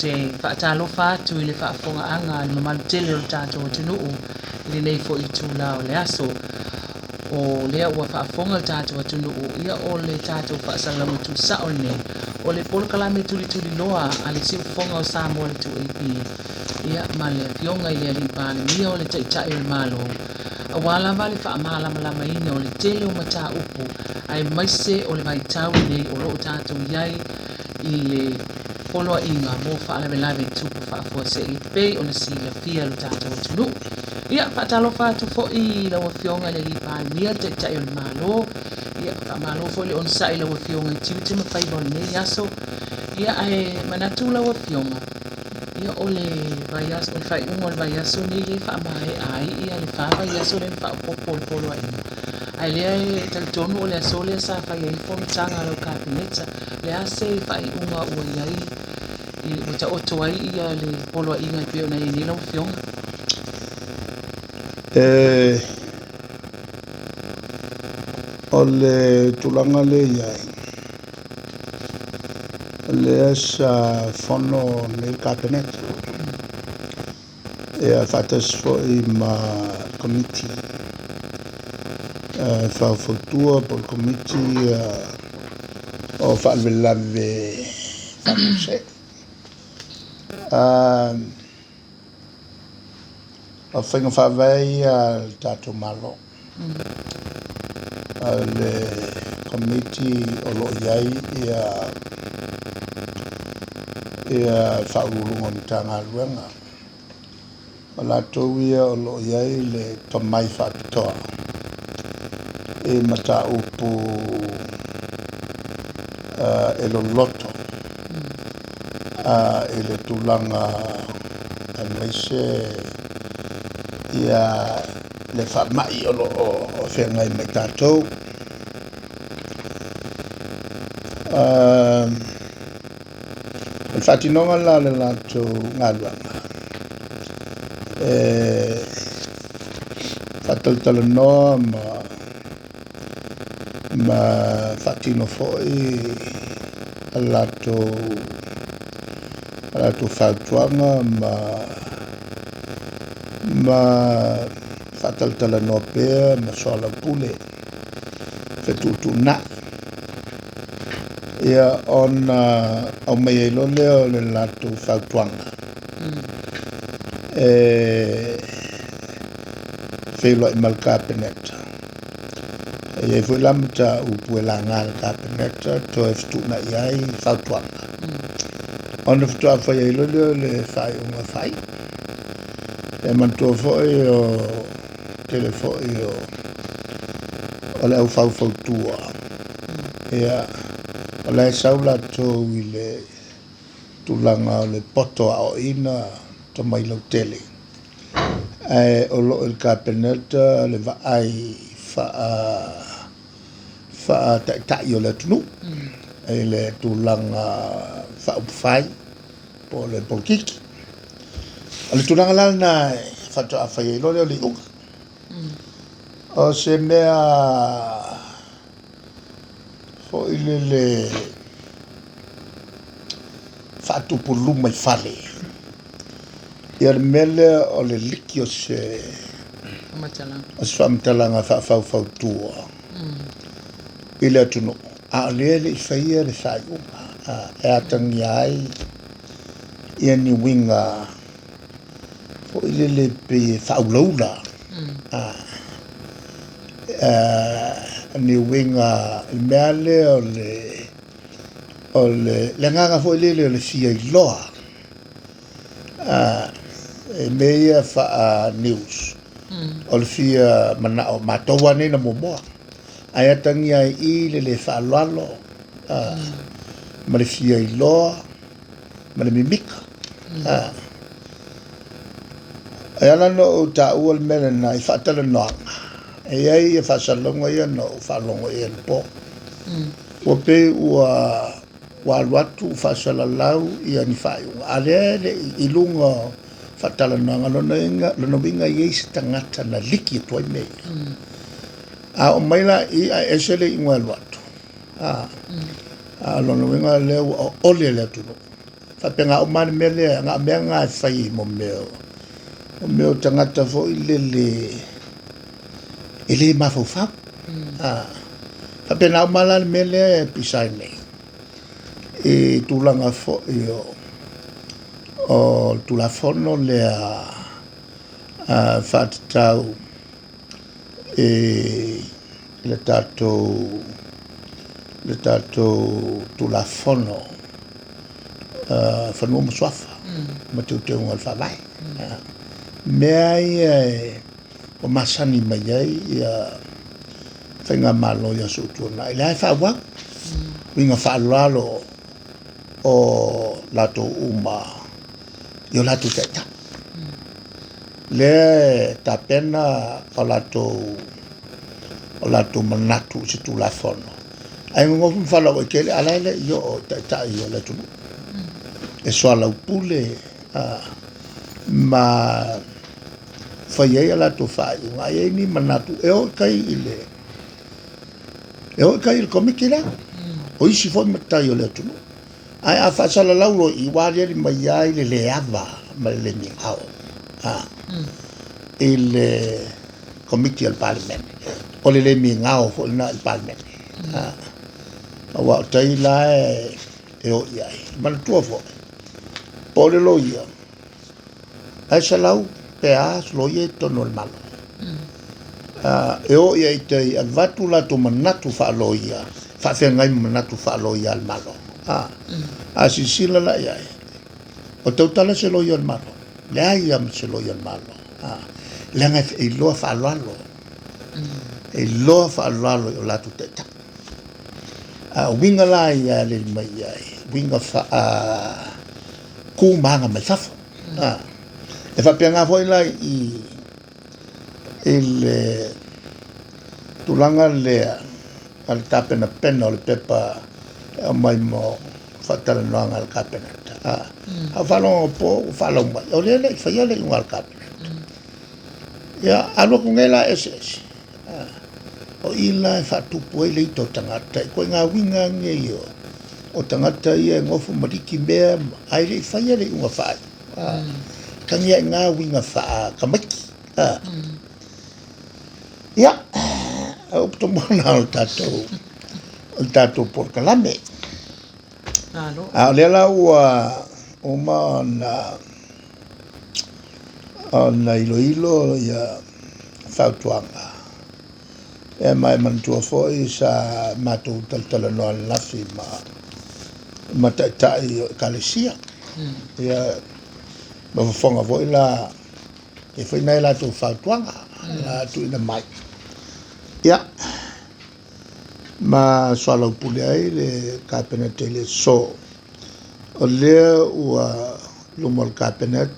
te whaatalo whātu i le whaafonga anga le mamalu tele o tātou atunuu i le nei fo i tūla o le aso o lea ua whaafonga o tātou atunuu ia o le tātou whaasalamu tu sao nei o le polokalame tuli loa a le siu fonga o Samoa le tu AP ia ma le fionga i le alipane mia o le taitai o le malo a wala vale whaamalama ina o le tele o mata upu ai maise o le vaitau nei o loo tātou iai i le poloa inga mo whaalawelawe tupu whaafua se i pei o na sila fia lo tātou tunu. Ia whaatalo whaatu fo i lawa fionga le li pai mia te tai o le malo. Ia whaamalo fo le onsa i lawa fionga i tiwite ma whaiba o nei aso. Ia ai manatu lawa fionga. Ia o le vaiaso, o le whai ungo le vaiaso nei le whaamae ai ia le whaavaiaso le whaapopo le poloa inga. Ai lea e talitonu o le aso lea sa whai ai whonitanga lau kāpineta. Lea se whai unga ua iai i wata oto ai ia le poloa inga i peo na i nila o fionga. O le tulanga le iai. Lea sa whono le kāpineta. Ea whatas fo i ma committee. Whaufotua po le committee o whaalwelawe whamuse. O whinga whawai tātou malo. Le committee o lo iai ia whaururunga ni tanga luenga. O lātou ia o lo iai le tomai whapitoa. E mata upu e lo loto e le tulanga a meise ia le whamai o lo o whengai me tātou le whatinonga la le lātou ngāluanga whataltala noa ma whatino foi a lato whautuanga ma whataltala no pēr ma soala pule whetutu na ia on au mei eilo leo le lato whautuanga whelo i malkapeneta e foi lamta upu e langa le kāpeneta to e fituna iai whautuanga. Ona fitua fai e loleo le whai unga whai. E mantua foi o telefoi o le au whautua. Ia o le saula tō i le tulanga o le poto o ina to mai lau tele. O lo il kāpeneta le vaai fa ta yo le tunu e le tulanga fa upfai po le polkiki le tulanga la na fa to fa ye lo le u o se mea fo le fa tu pulu mai fale ia mele o le likio se famtalanga fa tua ile tunu a le faia le sai e atangi ai ia ni winga o ile le pe faulaula ni winga mele o le nganga fo ile le fia loa e meia fa news o le fia mana o matoa nei na momoa ai tangi ai I le whaalalo ma le fia I loa ma le mimika ai ana no o ta ua le mele na I whaatala noanga e ai e whaasalonga ia no whaalonga ia le po ua pe ua waluatu whaasalalau ia ni whaiunga a le ilunga whaatala noanga lona winga I eisi tangata na liki tuai mei a o maila I a esele ingoa luatu lona winga leo o ole le tunu whapenga o mani mele ngā mea ngā whai mo meo. O meo tangata fo i le mawhawhau. Whapena o malani mele pisai nei. E tūlanga fo i o tulafono lea whatatau le tātou tulafono whanua maswafa ma te unga le whawai. Mea ia o masani mai ai ia whainga malo ia sutuana. I lai whawau, winga whaalalo o lato uma i o lato teita. Le ta pena o lato manatu se tulafono. Ai ngofu whalau e kele alaile i o teita i o le tunu. E soala upule ma whaiei ala to whai unga e ni manatu e o kai il komiki la o isi fo matai o le tunu ai a whasala lauro i wāleri mai ai le ava ma le ni hao il komiki al parliament o le mi ngao fo na il parliament a wa tai la e o iai manatu fo o le lo ia ai salau pe a lo ye tono el malo e o ye te vatu la to manatu fa lo ia fa fe ngai manatu fa lo ia al malo a si sila la ia o te tala se lo ia al malo le ai am se lo ia al malo le ngai e lo fa lo o la tu te winga la ia le mai ai winga fa ku manga me safo e fa pianga foi la i il tulanga le al tapena penna le pepa mai mo fatala no al kapena a falo po falo mai o le fa ia le un al kapena ya alo con ela ss o ila fa tu poi le to tangata ko nga winga nge yo o tangata ia ngofu mariki mea ai le fa ia le un fa kan ia ngā winga wha kamaki. Ia, au pito mona o tātou porkalame. A lela ua o maana na ilo ia whautuanga. E mai mantua foi sa mātou taltala noa lafi ma taitai o kalesia. Ia ma fonga voi la e foi nei la tu fatuanga la tu ina mai ya ma soala upule ai le kapena tele so o le ua lumol kapena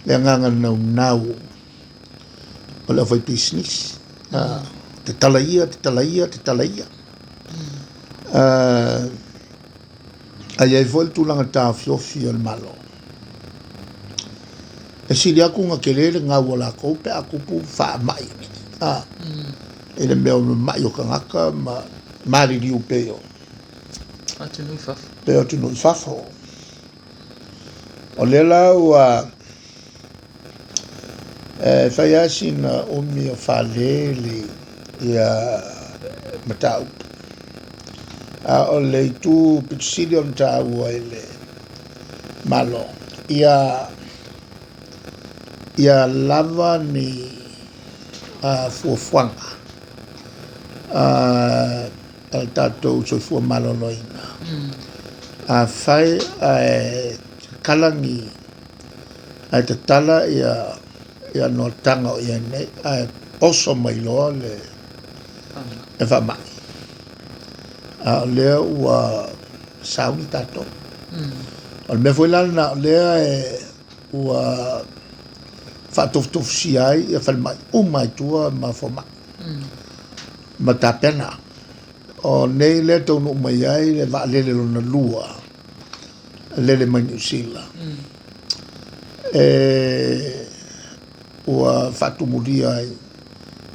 le nganga nau o le foi business te talaia ai ai foi tu langa ta fiofi al malo e sili aku nga kelele nga wala ko pe aku pu fa mai ele meu mai o kangaka mari liu peo tu no fafo o lela wa fai asina o mio falele ia matau o le tu pitsili on ta wa ele malo ia lava ni fuafuanga al tatou soifua maloloina fai kalangi ai te tala ia no tanga o ia nei oso mai loa le e whamai lea ua sauni tatou o le mea foi lana lea ua whaatoftof si ai ia whalmai umai tua ma whamai ma tapena o nei le tau no mai ai le wa lele lona lua lele mai New Zealand ua whaatumuria ai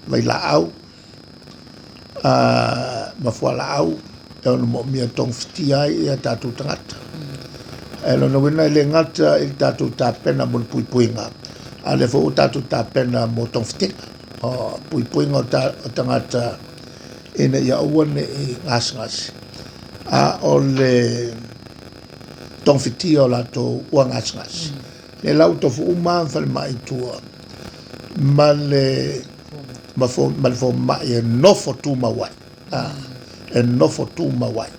mai la au ma fua la au e ono mo mia tong fiti ai ia tātou tangata lo no wina le ngata il tatu tapena mo puipuinga ale fo tatu tapena mo tonftinga o puipuinga o tangata ina ia uane i ngas a o le tonfiti o la to ua ngas le lau to fu uma fal mai tua male fo ma e no fo tu ma wai e no fo tu ma wai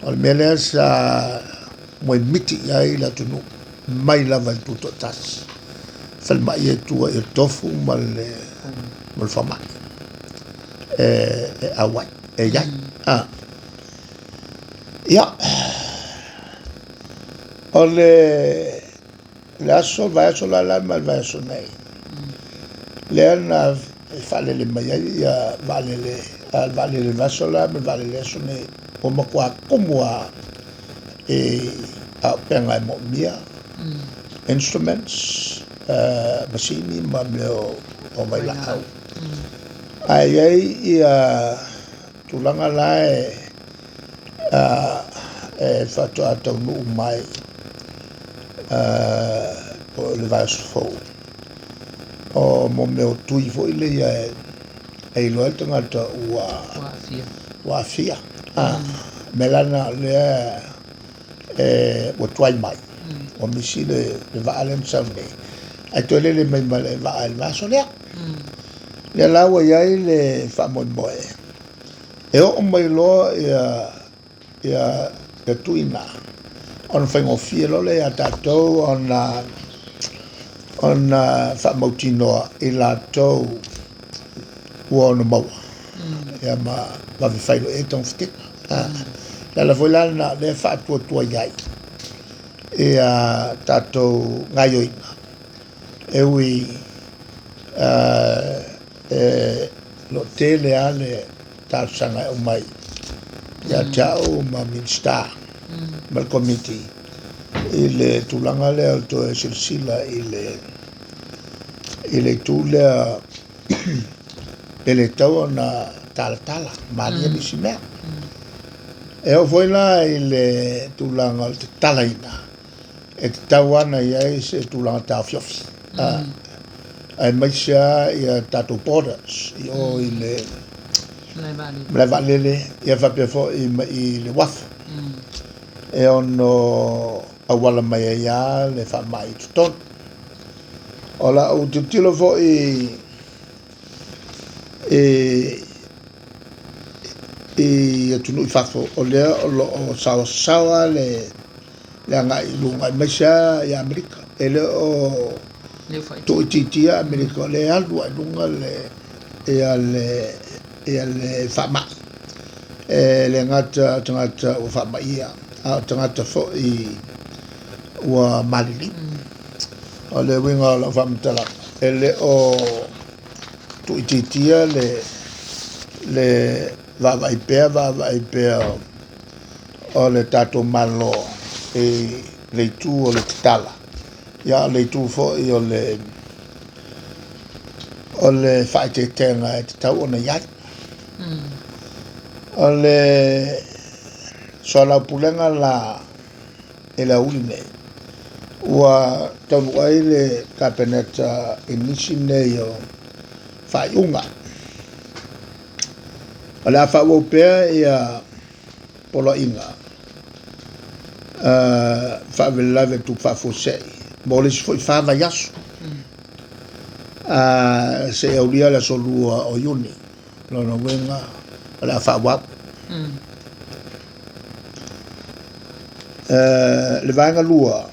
o mele sa mo miti ai la tunu mai la va tu tas fal mai e tua e tofu male fa mai e a wai e ya ya ole la so va so la mal va so nei le na fale le mai ya vale le va so la vale le so nei o mo kwa kumwa e a penga mo mia instruments machine ma o mai la au ai ia tulanga lai e fatto a tonu mai po le vas fo o mo me tui fo ile ia e lo alto ngata wa fia melana le o tuai mai o misile le va alen saune a tole le mai le va al vaso le la wa ia le fa mo moe e o mai lo ia tuina on fengo fielo le atato on fa motino e la to uono mo ya ma vi fai lo e ton ftik la vola na le fa to iai e tato ngaioina e wi lo tele ale ta sanga o mai ya ciao ma minsta mal committee il tulanga le to silsila il tula ele tau na tala maria bisime e o foi la il tulanga talaina e tawana ia se tulanga ta fiofi ai mai sia ia tatu borders io le valele ia fa pe fo i le waf e ono awala mai ia le fa mai ton ola o tilo fo e tunu i fafo o le o sawa le anga i lunga mai sia ia Amerika ele o to titia Amerika le alu lunga le le fama le ngata tangata o fama ia a tangata fo i wa malili o le winga la fama tala ele o to titia le va vai pe o le tato malo e le tu o le tala ya le tu fo i o le faite tenga e tau ona ia o le sola pulenga la e la uline ua tau ai le kapeneta inisi nei o whaiunga o le a whau pēr ia polo inga whawelave tu whafosei mo le sifo i whawa yasu se e ulia la solua o yuni lona wenga o le a whawau le vaenga lua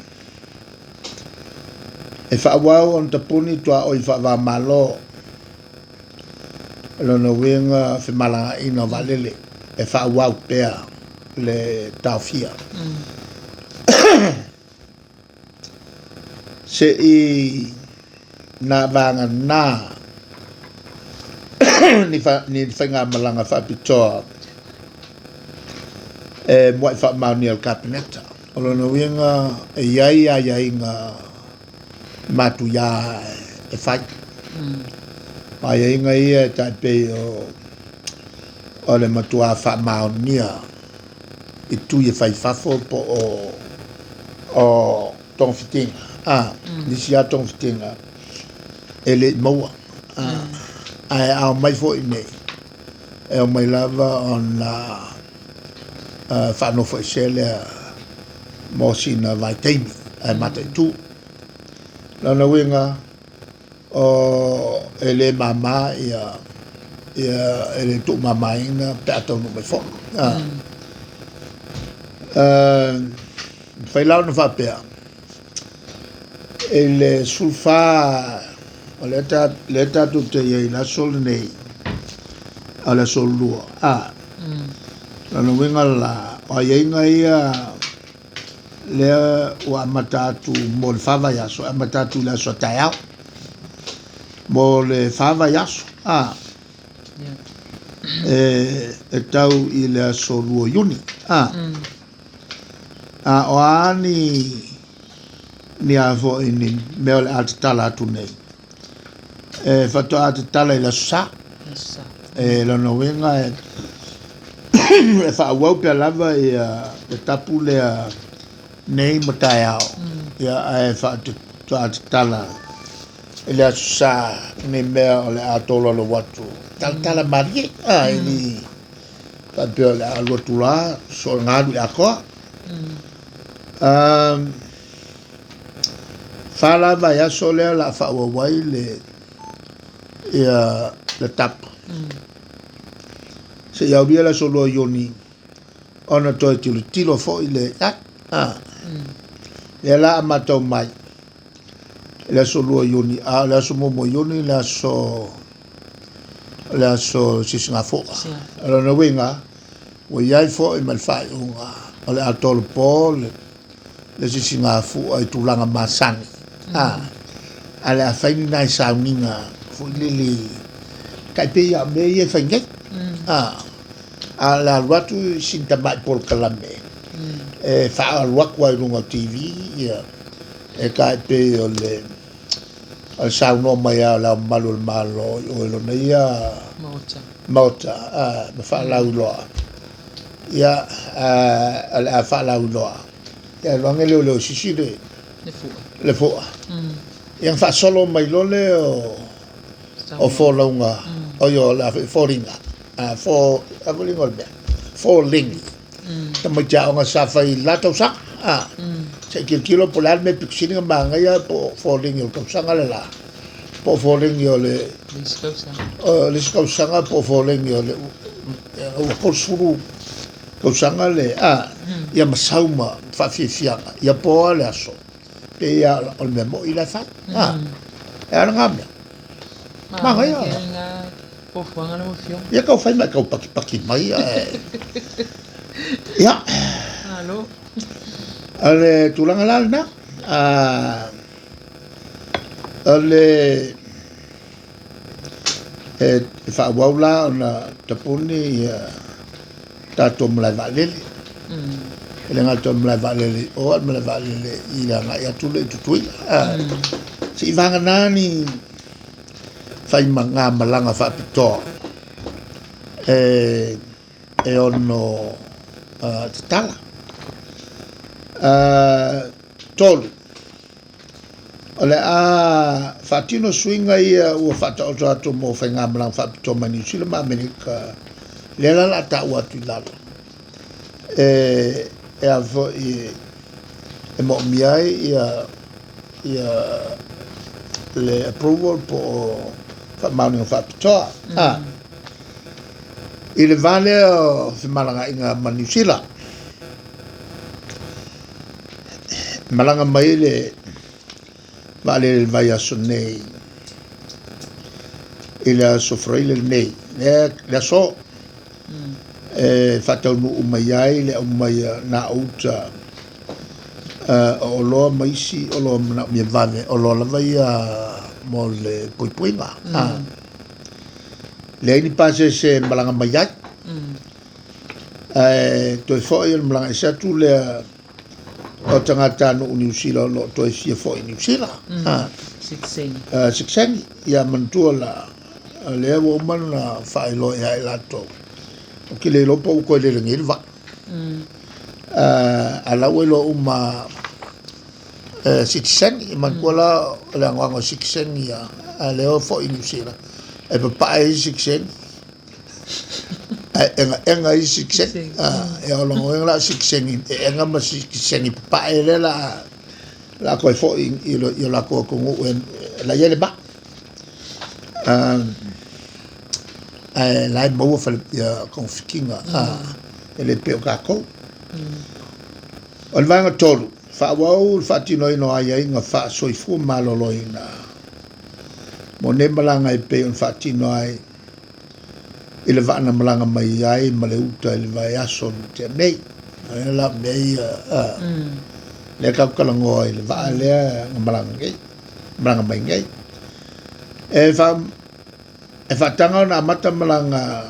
e whawau on tapuni tua o i whawa malo lona wenga whimalanga ina valele e whawau pēr le tauwhia se i na vanga na ni whainga malanga whapitoa e mwai whamau al kabineta o lona wenga e iai nga matu ya e whai ai inga ia taipei o le matua whamau nia i tu i whai whafo po o tong fitinga nisi a tong fitinga ele maua ai au mai fo nei e o mai lava on fa no fo sele mo sina vai taimi ai mate tu lana winga o ele mama ia ele tu mama ina peto no mai fo fai lau na whapea ele sulfa o le tatu te iei la sol nei a le sol lua lana winga la o ieinga ia lea o amatatu mo le whawa yaso amatatu la so tai au mo le whawa yaso e tau i le so lua yuni o ani ni a fo ini me ole at tala tu nei fato at tala la sa lo no venga e fa wau pe lava e tapu le nei matai ao ya e fa to at tala la sa ni me ole atolo lo watu tala marie ini pa pe ole algo tula so ngadu akwa fala va ya sole la fa wai le tap se ya uria la solo yoni ona to tilo fo ile le la amato mai la solo yoni la so mo yoni la so si singa fo ala no winga wo ya fo i mal fa unga ala atol pol le si singa fu ai tulanga masani ala faini nai sauninga fu lili kai pe ya me ye fange ala watu sinta mai pol kalame fa alwakwa runga TV ya e kai pe ole al sauno mai ala malo o lo neia mota ma fa la ulo ya ala fa la ulo ya lo ngele lo sisi de le fo yang fa solo mai lole o fo longa o yo la fo ringa fo abulingo be fo ling tama ja nga sa fai la to sa se kilo polar me pixini manga ya fo ling yo to sa la po fo ling yo le lisko sa po fo ling yo le o ko suru ko sa le ya masauma fa fianga ya po le aso pe ya o me mo ila fa era ngamia manga ya po fanga mo fiong ya ka fai ma ka paki mai ya allo ale tulanga lalna ale fa waula na tapuni tato mla valele ele ngato mla valele o mla valele ila nga ya tule tutui si vanga nani fai manga malanga fa pito e ono tala tolu ole fatino swinga ia o fata o trato mo fai nga malanga fa pito mani sila ma amerika lela la ta wa tu lalo e avo e mo miai ia le approval po fa mani o fa pito il vale fi malanga inga manisila malanga mai le vale vai a sonei il a soffrire nei le so fatau no umai le umai na uta o lo mai si o lo na mi vale o lo la vai a mo le poipoinga le ni pase se malanga mai to fo il malanga sa tu le o tangata no New Zealand lo to fia fo New Zealand sixeng ya mantua le wo man na fa lo ya lato o ki le lo po ko le ngil va ala we lo uma Sikiseng man kola le ngwango sikiseng ya leo fo inusila e papa e sikiseng enga i sikiseng e olongo la sikiseng enga ma sikiseng papa e la ko fo ilo la ko ko la yele ba la mo fa ya konfikinga ele pe ka ko on va tolu fa wau fa tino ino ai nga fa soifu maloloina mo ne malanga e pe on fa tino ai ele va na malanga mai ai male uta ele va aso te nei la nei le ka kala ngo ele va le malanga mai ngai e fa tanga na mata malanga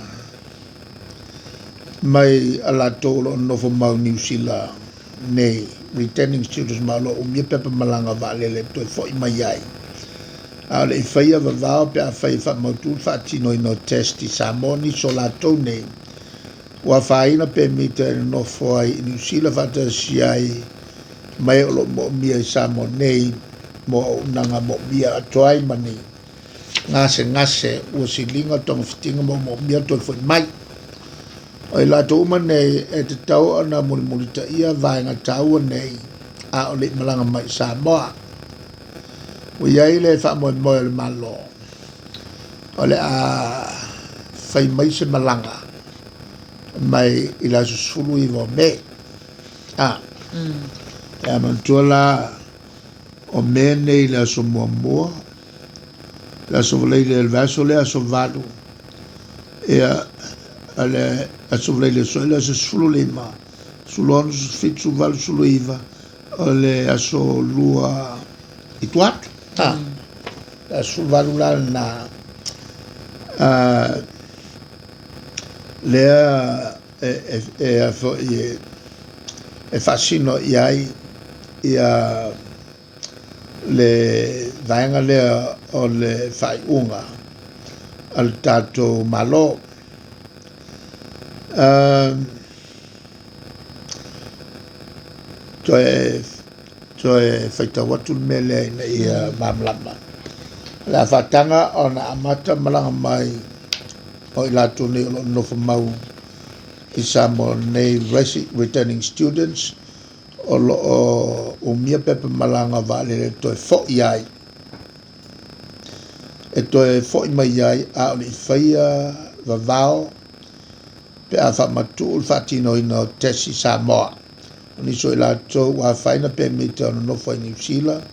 mai ala tolo no fo mau New Zealand nei returning students malo mi pepe malanga va le to fo mai ai ale faia va pe fai fa motu fa tino no testi samoni solato nei wa faina pe mite no fo ai New Zealand va te siai mai lo mo mi samoni mo nanga mo mi atoi mani ngase o silinga tong fitinga mo mi to fo mai ai la to mane e te tau ana mulita ia vai nga tau nei a o le malanga mai Samoa o ia ile fa mo le malo o le a fai mai se malanga mai ila sulu i vo me ya mantola o mene ila so mo la so le vaso le so vado ale a sovlele soila se sululima sulon fitu val suluiva ole aso lua ituat a sulvalula na le e fascino iai ia le vaenga le o le faiunga al tato malo Toe faita watu mele na ia mamlama la fatanga ona amata malanga mai o ila tuni no mau isamo nei returning students o mia pepe malanga vale toe fo iai e toe fo mai iai a o faia vavao pe a fa matu fa tino ino tesi Samoa ni so la to wa faina pe mite no fo New Zealand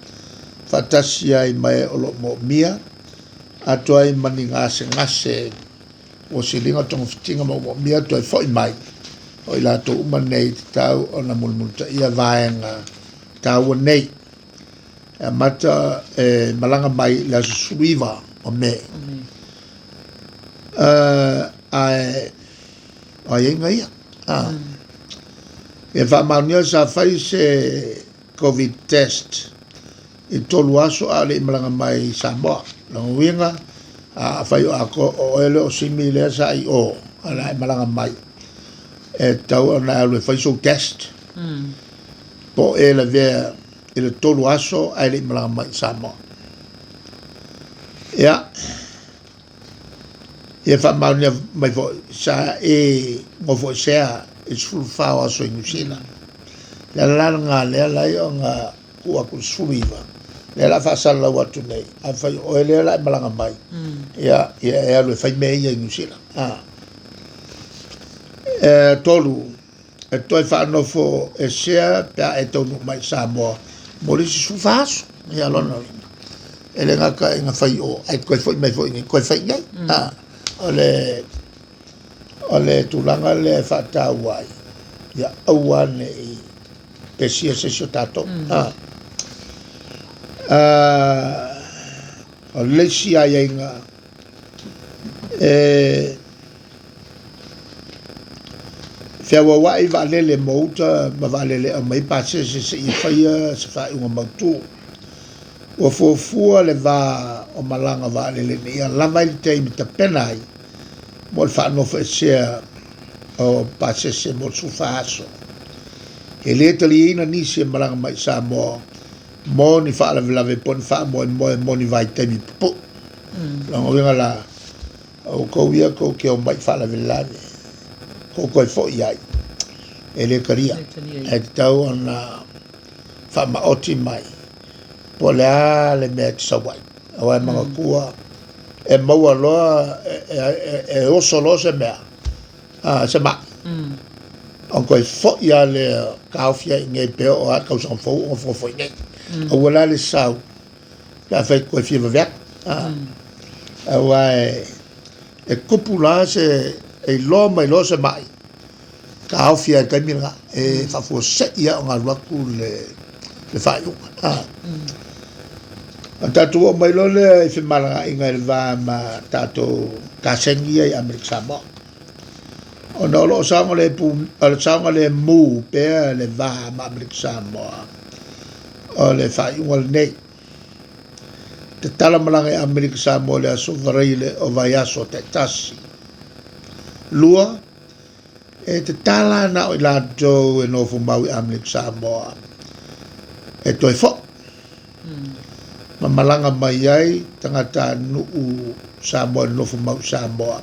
fa tasi ai mai o lo mo mia a to ai mani ngase o silinga tong fitinga mo mia to fo mai o la to umane tau ona multa ia vaenga tau nei a mata malanga mai la suiva o me ai ngai e fa maunia sa fai se covid test e tolu aso ale malanga mai Samoa la winga a fai o ele o simile sa i o ala malanga mai e tau na le fai so test po ele ve ele tolu aso ale malanga mai Samoa ya e fa maunia mai fo sa mo fo sea e sulfa o so New Zealand la langa le la yo nga ku aku suliva le la fa sala watu nei a fa o le la malanga mai ya le fa me ya New Zealand tolu e toi fa no fo e sea pa e tonu mai Samoa mo le sulfa ya lo no ele nga ka nga fa o ai ko fo me fo ni ko fa ngai ole tulanga le fata wai ya awane pesia se tato ole sia yenga fia wai vale le mota ma vale le mai passe se ia fa un mautu o fofua le va o malanga vale le ia lava il time te penai mo fa no fece o passe se mo su faso e le italiana ni se malanga mai Samoa mo ni fa la pon fa mo ni vai temi po la ngovenga la o ko ia ko ke o mai fa la ko fo ia ele karia e tau ona fa ma oti mai po le me tsawai o manga kua e maua loa e oso lo se mea se ma on koe fo ia le kaofia i ngai peo o a kausang fo o fo ngai o wala le sau la fai koe fia vavek a wai e kupula se e lo mai lo se mai kaofia kai minga e fa fo se ia o ngā ruaku le fai unga tatu o mai lo le i whimalanga i ngai le vā ma tato kasengi ai Amerika Samoa o no lo sanga le mu pe le va ma Amerika Samoa o le fai unga nei te tala malanga i Amerika Samoa le aso vareile o vai aso te tasi lua e te tala na o i lato e no fu mau i Amerika Samoa e toi fo ma malanga mai ai tangata nuu Samoa no fu mau Samoa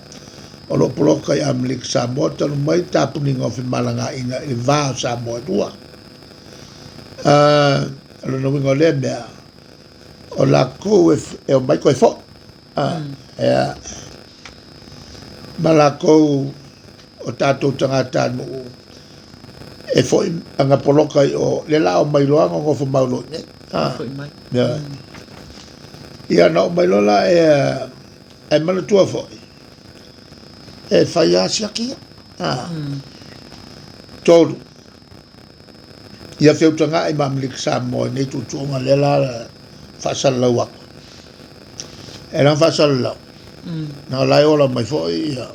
o lo poloka i Amerika Samoa tanu mai tapuni ngofi malanga inga i vā Samoa tua alo no wingo le mea o la kou e o mai koe fo ma la kou o tātou tangata nuu e fo anga poloka i o le la o mai loanga ngofi maulo ne ia na o mai lola e mana tua fo e fai a siakia tolu ia feutanga i Amerika Samoa nei tutunga le la whasalau ako e lang whasalau na lai ola mai fo ia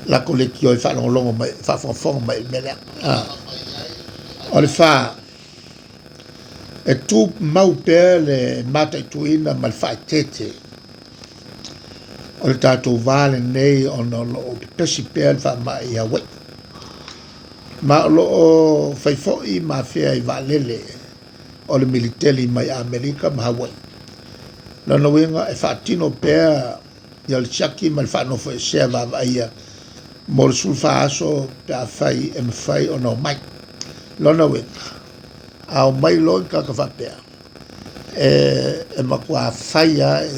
la kolekio i whanongolongo mai whafonga mai melea o le wha e tu mau pēr le mata i tuina ma le wha tete o le tātou vāle nei o no lo pesi pēr wha mai a wei ma lo o whaifoi ma whea i vālele o le militeli mai Amerika ma Hawaii lana wenga e whaatino pēr i al chaki ma le whanofo e sea vāvaia mo le sulfa aso pe a whai e mwhai o no mai lana wenga au mai loi kaka whapea e makua whaia e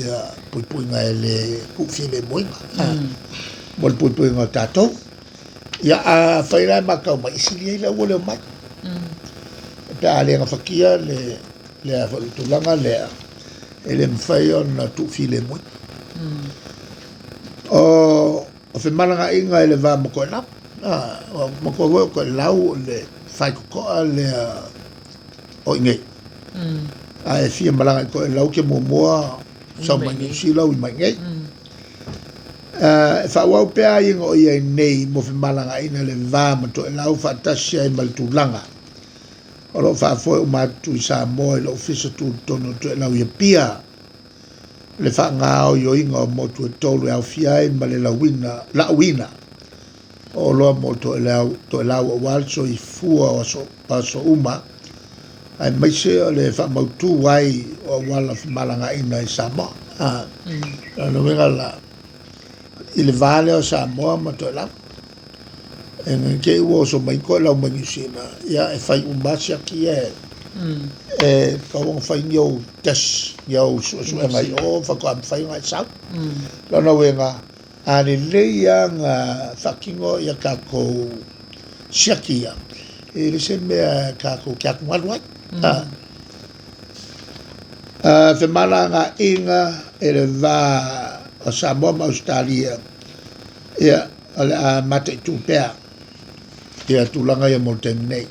puipuinga e le kufile moinga mo le puipuinga tātou ia a whairai makau mai isili ei lau ole o mai pe a lenga whakia le a whalutulanga lea e le mwhai o na kufile moinga o whimalanga inga e le vā mako e lau mako e ko e lau le whai kukoa le o ingei a e fia malanga ko e lau ke mua sa mai si lau i mai ngei e fa wau pe ai ngo i nei mo fi malanga ina le va ma to e lau fa tasi ai mal tu langa o lo fa fo o ma tu sa mo lo fisa tu tono to e lau i pia le fa nga o yo ingo mo tu tolu au fia ai ma le la wina o lo mo to e lau o walso i fua o so uma ai mai se le fa mautu wai o wala malanga ina i Samoa no venga la il vale o Samoa ma to la en ke wo so mai ko la mai sina ya e fai un basia ki e ka won fai yo tes yo so mai o fa ko fai ngai sa no venga ani le yang fakingo ya ka ko shakia e le se me ka ko ka ngwa fe malanga inga e le va o Samoa ma Australia ia a mate tu pea ia tulanga ia molten nei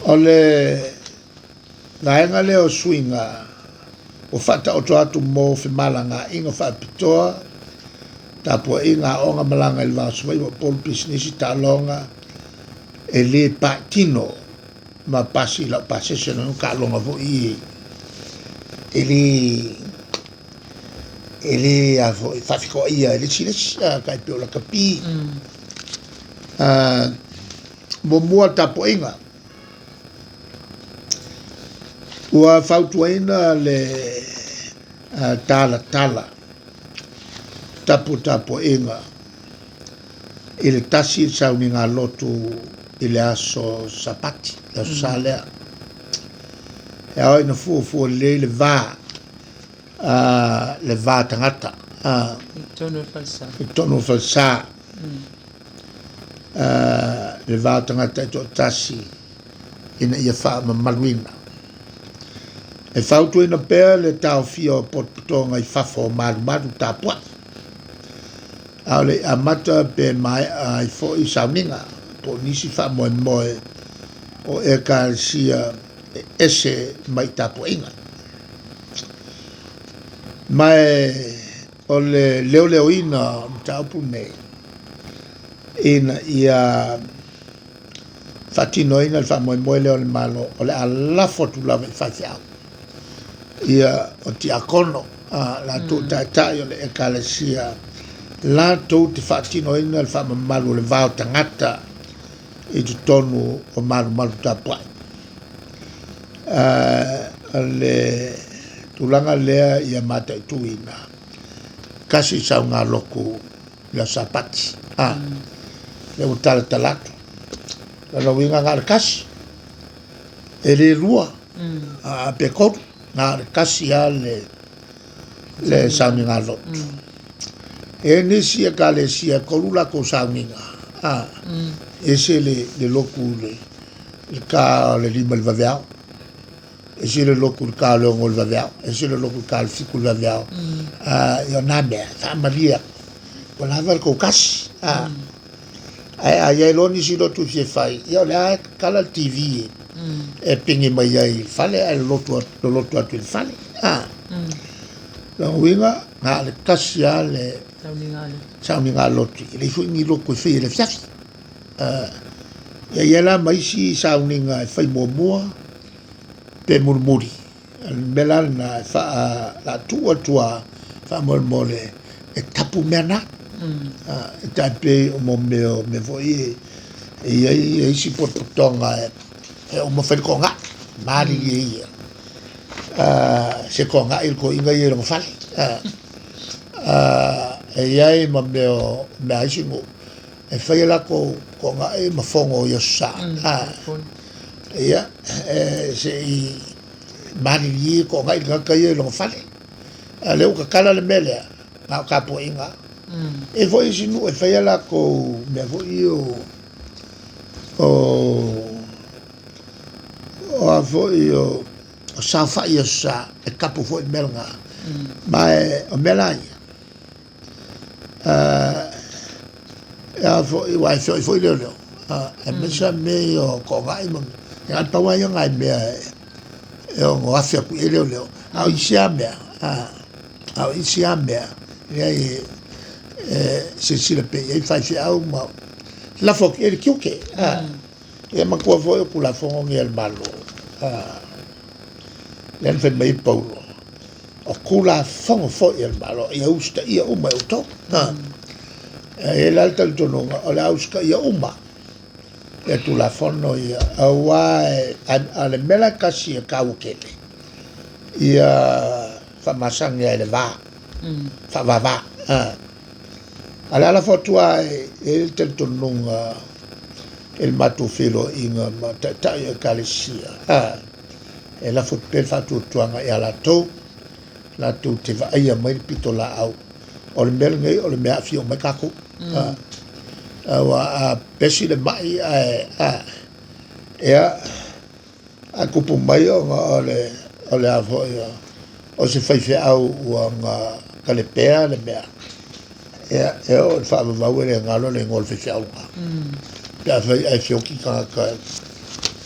ole ngaenga le o swinga o fata o toatu mo fe malanga inga fa pitoa tapo inga onga malanga il va swai o pol business talonga e le patino ma pasi la pasi se non ka longa vo i ele a vo fa fico ia ele chile ka pe la kapi mo mo tapo inga ua fautuaina le tala tapu inga i le tasi i sauninga lotu i le aso sapati le aso salea e au ina fuafua le vā tangata i tonu falsa le vā tangata i to tasi ina ia wha mamaluina e fautuaina pea le tau fia o potpotonga i fafo malu tapua au le amata pe mai ai fo i sauninga po nisi fa moe o e kalsia ese mai tapuinga mai o le leo tapu nei ina ia fatinoina fa moe leo le malo o le ala fotu la fa fiao ia o ti akono la tu tai o le e kalsia la tau te whaatinoina le whaamamalu le vāo tangata i tu tonu o malu tapuai. Le tulanga lea ia mata i tuina kasi sau ngā loku la sapati. Le utala talatu. La winga ngā le kasi. E le rua. Pe koru. Ngā le kasi a le sauni ngā lotu. E nisi e kale sia kolula ko sauninga e se le loku le ka le lima le vaveao e se le loku le ka le ongo le vaveao e se le loku le ka le fiku le vaveao yo nabea sa maria wala val ko kasi ai lo ni si lo tu se fai yo le kala TV e pingi mai ai fale ai lotu atu il fale la winga na le kasi ale sauninga lotu le fu ni loko fe le fiafi ia la mai si sauninga fai moa pe murmuri bela na fa la tua fa mole e tapu mena tape o momeo me voi e si potonga e o mo fa konga mari ia se konga il ko inga ia mo fale e iai ma meo me aisingo e whai la ko nga e mafongo i sa ia se i mani i ko nga i ngaka i longa whale leo ka kala le mele ngā kapo inga e foi sinu e whai la ko me foi o foi o sa whai sa e kapo foi melga ma o melai foi vai foi leo e mesa me o ko ngai mo ya tawa ya ngai me e o ngafia ku leo au isia me e se le pe e fai au ma la fo e kiuke e ma ko foi ku la fo ngi el malo len fe mai paulo o kula fongo fo il malo e usta ia uma uto e l'alta il tononga o la uska ia uma e tu la fono ia awa ale mela kasi e kawukele ia fa masang ia le va fa va ala la fotua e il tononga il matufilo inga matata ia kalisia e la fotel fa tuanga ia la to la tu te va ia mai pito la au o le mel ngai o le mea fio mai kako wa pesi le mai a kupu mai o le avo o se fai fe au o nga kalepea le mea o fa va le ngalo le ngol fe au ya fai ai fio ki ka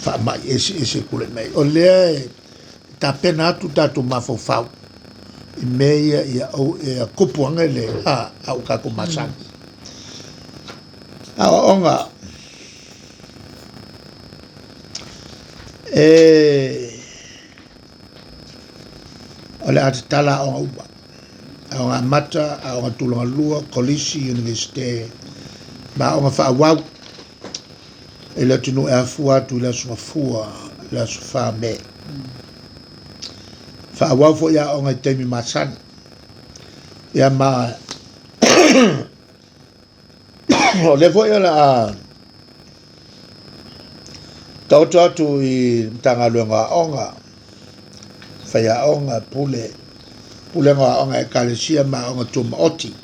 fa mai ese kule mai o le ta pena tu tatu mafo fau i meia ia au e kupuanga le au kako masangi onga ole atala o uba onga mata onga tulonga lua kolisi universite ma onga fa wau ele tunu e afua tu la sua fua la sufa me whāwau fo ia o ngai teimi masani. Ia ma o le fo ia la tautu atu I tanga luenga onga whaia onga pule ngā onga e kalesia ma onga tuma oti.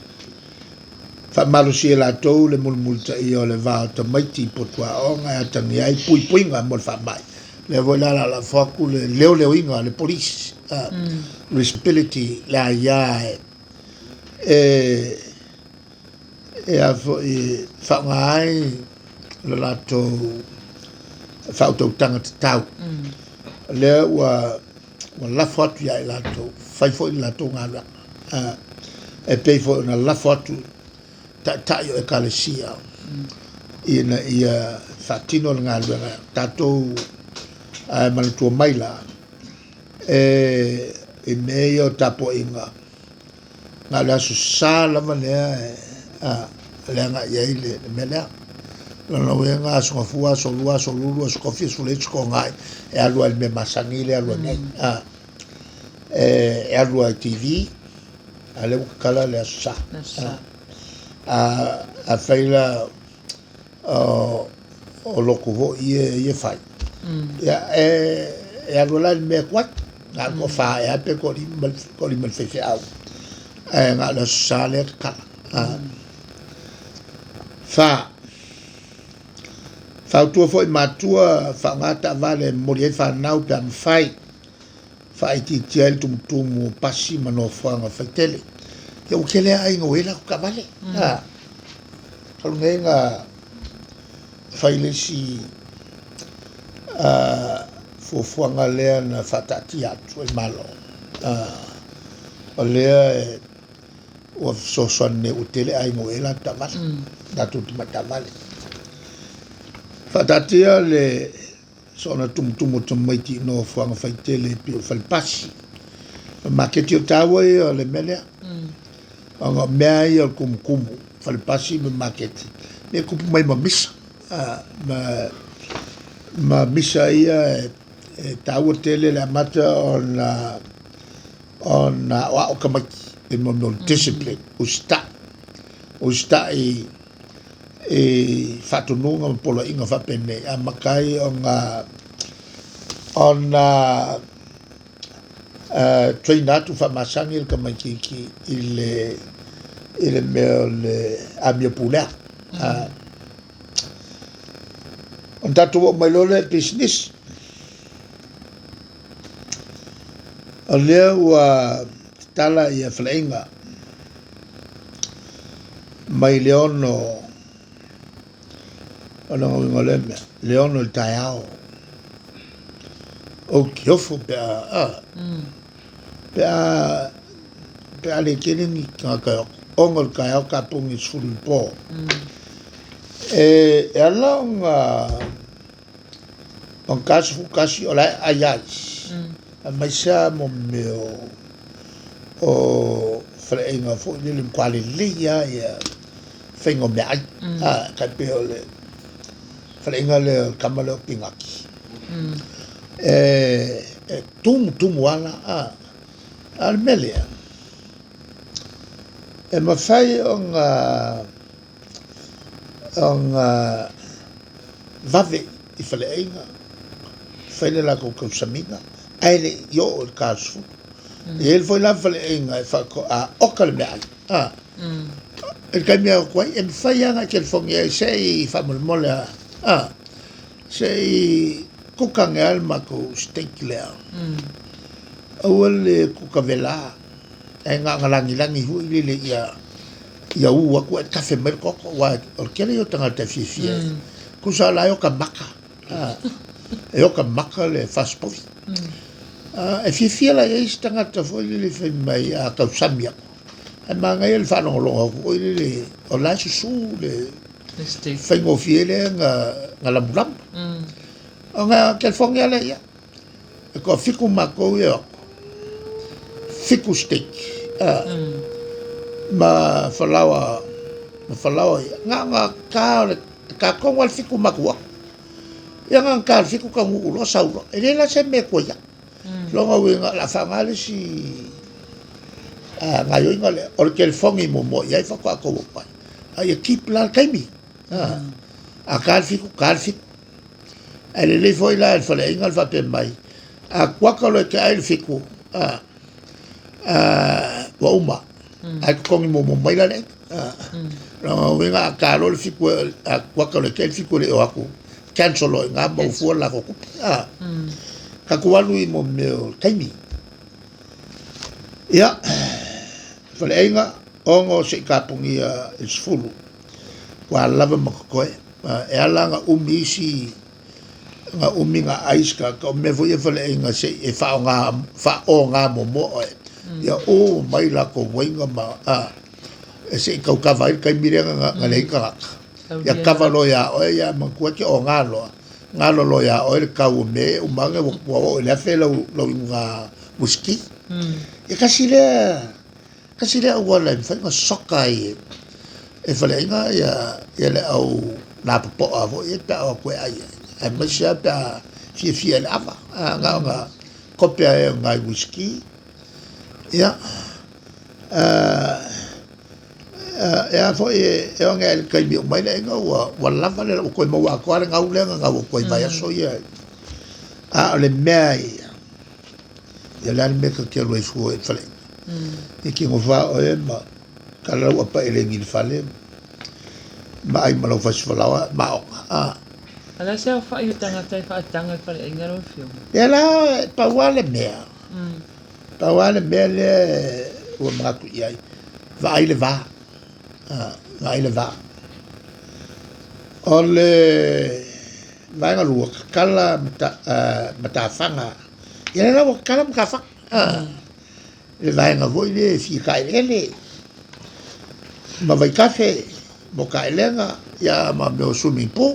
Malusia la tau le mulmulta I o le vāo ta maiti potua onga e atangi ai pui ngā mo le whamai. Le voi la whaku le leo inga le police. Responsibility la ia e a whaunga ai le la tau whautau tanga te tau. Lea ua lafo atu ia I la tau whaifo I la tau ngā ranga. E peifo na lafo atu tayo e kalesia ina ia fatino ngā luenga tatou manatua maila e mei o tapo inga ngā lea susa lama lea lea ngā iei le melea lana ue ngā sunga fua so lua so lulu so kofi so leitsu ko ngai e alua me masangi le alua nei e alua TV a le ukala lea susa a faila o loko ho ie fai ya e alula me kwat na ko fa e ape ko li mal fe au e nga la sale ka fa tu foi matua fa ngata vale mori fa nau pe am fai fa iti tiel tum pasi mano fa nga fatele eu kele ai ngoela ka vale kalunga nga faile si fuanga lea na fatati atu e malo o lea o sosone utele ai ngoela tamale datu tamale fatatia le sona tum maiti no fuanga faitele pio falpasi maketi o tawa o le melea anga mea I o kumu falpasi me maketi me kupu mai mamisa ma misa ia e tawa tele la mata on wa o kamaki e mo discipline usta e fatununga polo inga fa pene a makai on trainatu fa masangi il kamaki ki il meo le a mio pula on tatu o mai lole business o leo tala ia flainga mai leono ona ngoleme leono il taiao o kiofo pe ale kilini ka ongol ka ka pungi sul po e alonga on kasi ola ayai mai sa mo meo o freinga fo ni kwali lia ya fengo me ai ka pe ole freinga le kamalo pingaki tum wala almelia e ma fai on vave I freinga fai la ko samina ele yo il caso e ele foi lá freinga e fa okal me ai el cambia qua e fai anga che il fonge sei fa mola sei kukang alma ko steak lea awal kukavela e nga ngalangi hu ile ia ua ko kafe merko wa orkele yo tanga te fifia kusala yo kamaka yo kamaka le fast food e fifia la e tanga te fo ile fe mai a ka samia e manga il fa no lo ko ile o la su le fengo fiele nga la bulam nga kel fonga le ya ko fiku mako yo fiku steak ma falawa nga ka ko wal fiku mako ya nga ka fiku ka mu lo saulo ele la se me ko ya longa winga la fangale si ngayo inga le or kel fongi mo ia fa ko pa ai keep la kaimi a kalfi ele le foi la fa le inga fa pe mai a kwaka le ka ele fiku wa uma a kongi mo mai la le longa winga ka lo fiku a kwaka le kel fiku le o aku cancel nga mo fu la ko ka kualu mo me kaimi ia Falenga ongo se kapungi isfulu wa lava makoe e alanga umisi nga uminga aiska ka me foi falenga se e fa nga mo ya o mai la ko wenga ma se ka ka vai ka mirenga nga le ka ya kavalo ya o ya makua ke o ngalo lo ya o ka u me u manga o le fela lo nga muski e kasi le wala fa nga sokai e falenga ya le au la po avo e ta o ko ai e masha ta fi lava nga kopia nga whisky ya ya fo e nga el kai mi mai le nga wala fa le ko mo wa ko nga u le nga ko vai so ya le mai ya la me que lo fu e falenga e ki ngova o e ma kala wa pa ele ngil fale ma ai malo fa sfalawa ma ala se fa yu tanga fa fa engaro fio ela pa wale me le o ma ku ia va ile va ole vai nga lu kala mata fanga ela la kala mka fa le vai nga voi le fi kai ele ma vai cafe mo kai lenga ya ma me sumi po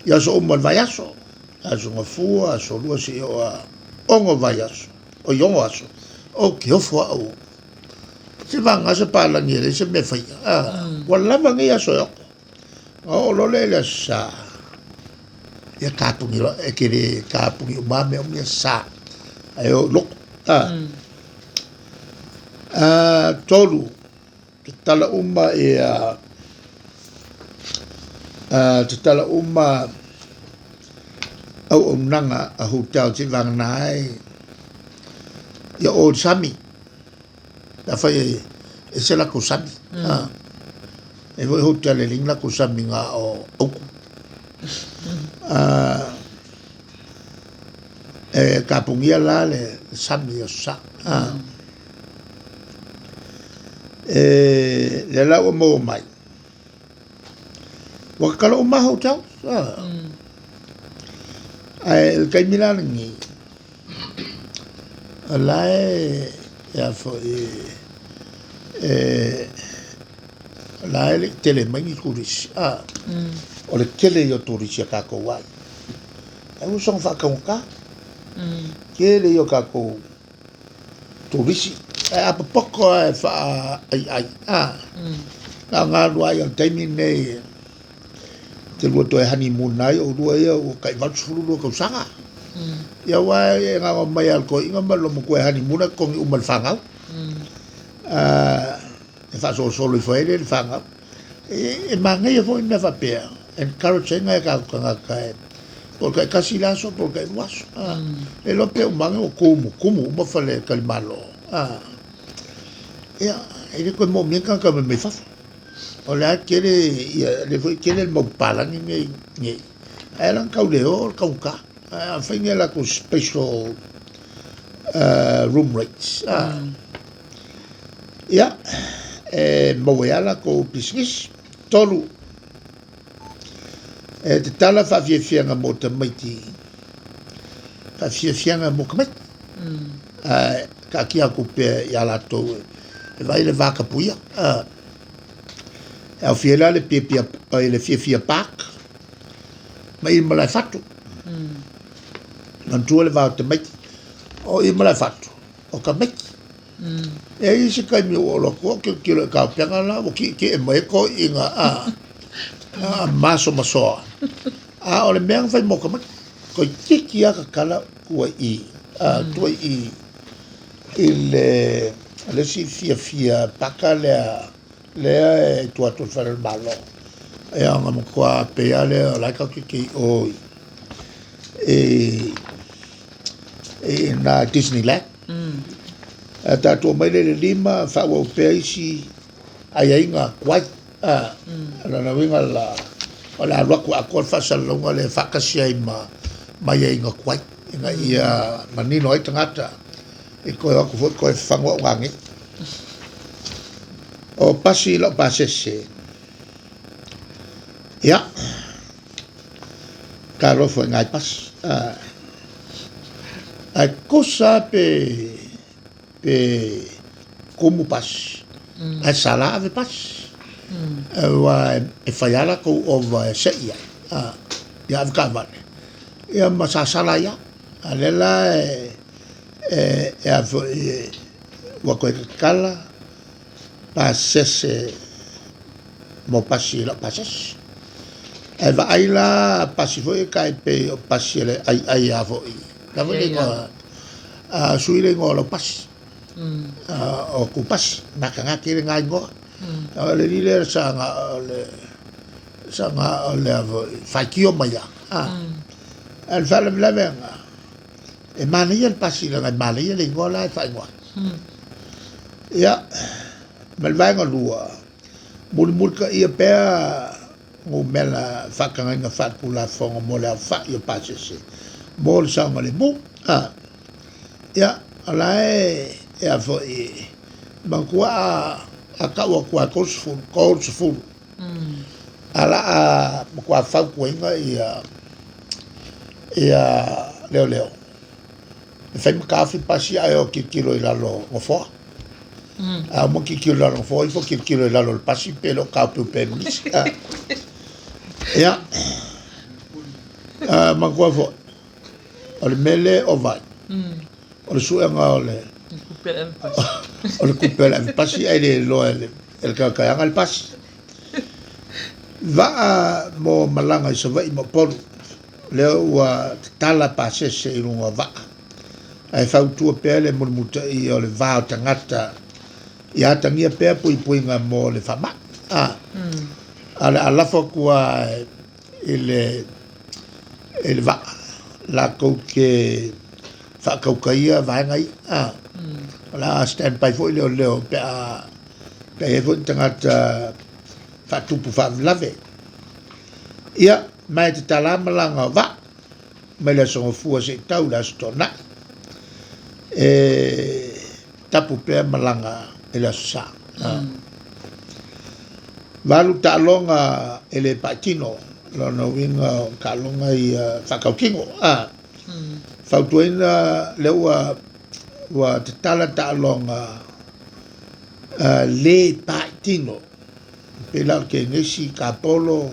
ya so mo vai aso aso ngo fu aso lu si o ongo vai aso o yongo aso o que o fo o se van a se pala ni le se me fai wala va ngi aso o lo le sa ya kapungi lo e kere kapungi ma me o me sa ayo lo tolu te tala uma te tala uma au nanga a hotel te vang nai ya o sami da fai e se la ko sami e voi hotel e la ko sami nga o e kapungia la le sami o sa le la o mo mai wa kala o ma hotel ai el kaimila ngi ala ya fo la le tele mai kuris o le tele yo turis ka ko wai ai u song fa ka Kele yo kako turisi apa poko fa ai nga lua yo taimi nei te lua to honeymoon nai o lua yo kai va tsulu lo ko sanga ya wa nga mai al ko inga malo mo ko honeymoon ko mi umal fanga e fa solo fo ele fanga e manga yo fo me fa pe en encourage nga ka porque casi lazo porque was e lo pe umanga o como uma fale kalmalo ya ele ko mo mi ka me fa o la quiere le foi quiere el mopala ni eran cauleo cauca fin la con special room rates ya mo ya la ko piscis tolu te tala fa fianga mo te maiti fa fianga mo kmet ka kia ko pe ya la to e vai le vaca puia e fiela le pepia le fia pak ma il mala fatto non tu le va te maiti o il mala fatto o ka maiti e i se kai mi o lo ko ke le ka penga la o ki e mai ko inga maso o le mea fai moka mai ko tiki aka kala ua I tua I le si fia paka lea e tua tu whare malo e anga mkua pea lea laika kiki oi na Disneyland tātua mai le lima whaua pea isi ai ainga kwai na winga la o le aluaku a kua whasalunga le whakasia I mai ainga kwai inga ia manino ai tangata I koe aku fo koe whangua wangi o pasi lau pasese ia ka rofo ngai pas ai kosa pe kumu pas ai sala ave pas wa e fayala ko over seia ia ave kavane ia masasala ia alela wa koe kala pasese mo pasi la pasese e va aila pasi foi kai pe pasi le ai avo I la vole ko suile ngolo pasi o ku pasi nakanga kire ngai ngo le lile sanga le avo fakio maya al fala la venga e mani el pasi la mani le ngola e fai ngo ya malvanga lua mulka ia pea o mela whakanganga whakula whonga mo lea wha I o pasese mo le saunga le mo ia ala e a fo mangkua a kaua kua korsufuru ala a kua whaukuenga ia leo e whai makafi pasi ai o kikilo I lalo ngofoa mo kikilo lalo ngofoa I fo kikilo I lalo le pasi pelo kaupu pemis ia mangkua fo o le mele o vai o le suenga o le kupela e pasi ai le loa el kakayanga le pasi va mo malanga I savai mo polu leo ua tala pasese I runga va ai fautua pea le mulmuta I o le vao tangata ia tangia pea puipuinga mo le fama ala alafa kua ele va la ko ke fa ko kaia vai ngai la stand by foi leo pe e foi tangata fa tupu fa lave ia mai te tala malanga va mai la so fu se tau la stona tapu pe malanga ela sa valu talonga ele patino lo no winga kalonga I whakaukingo fautuena leua wa te tala talonga le patino pela ke ngesi ka polo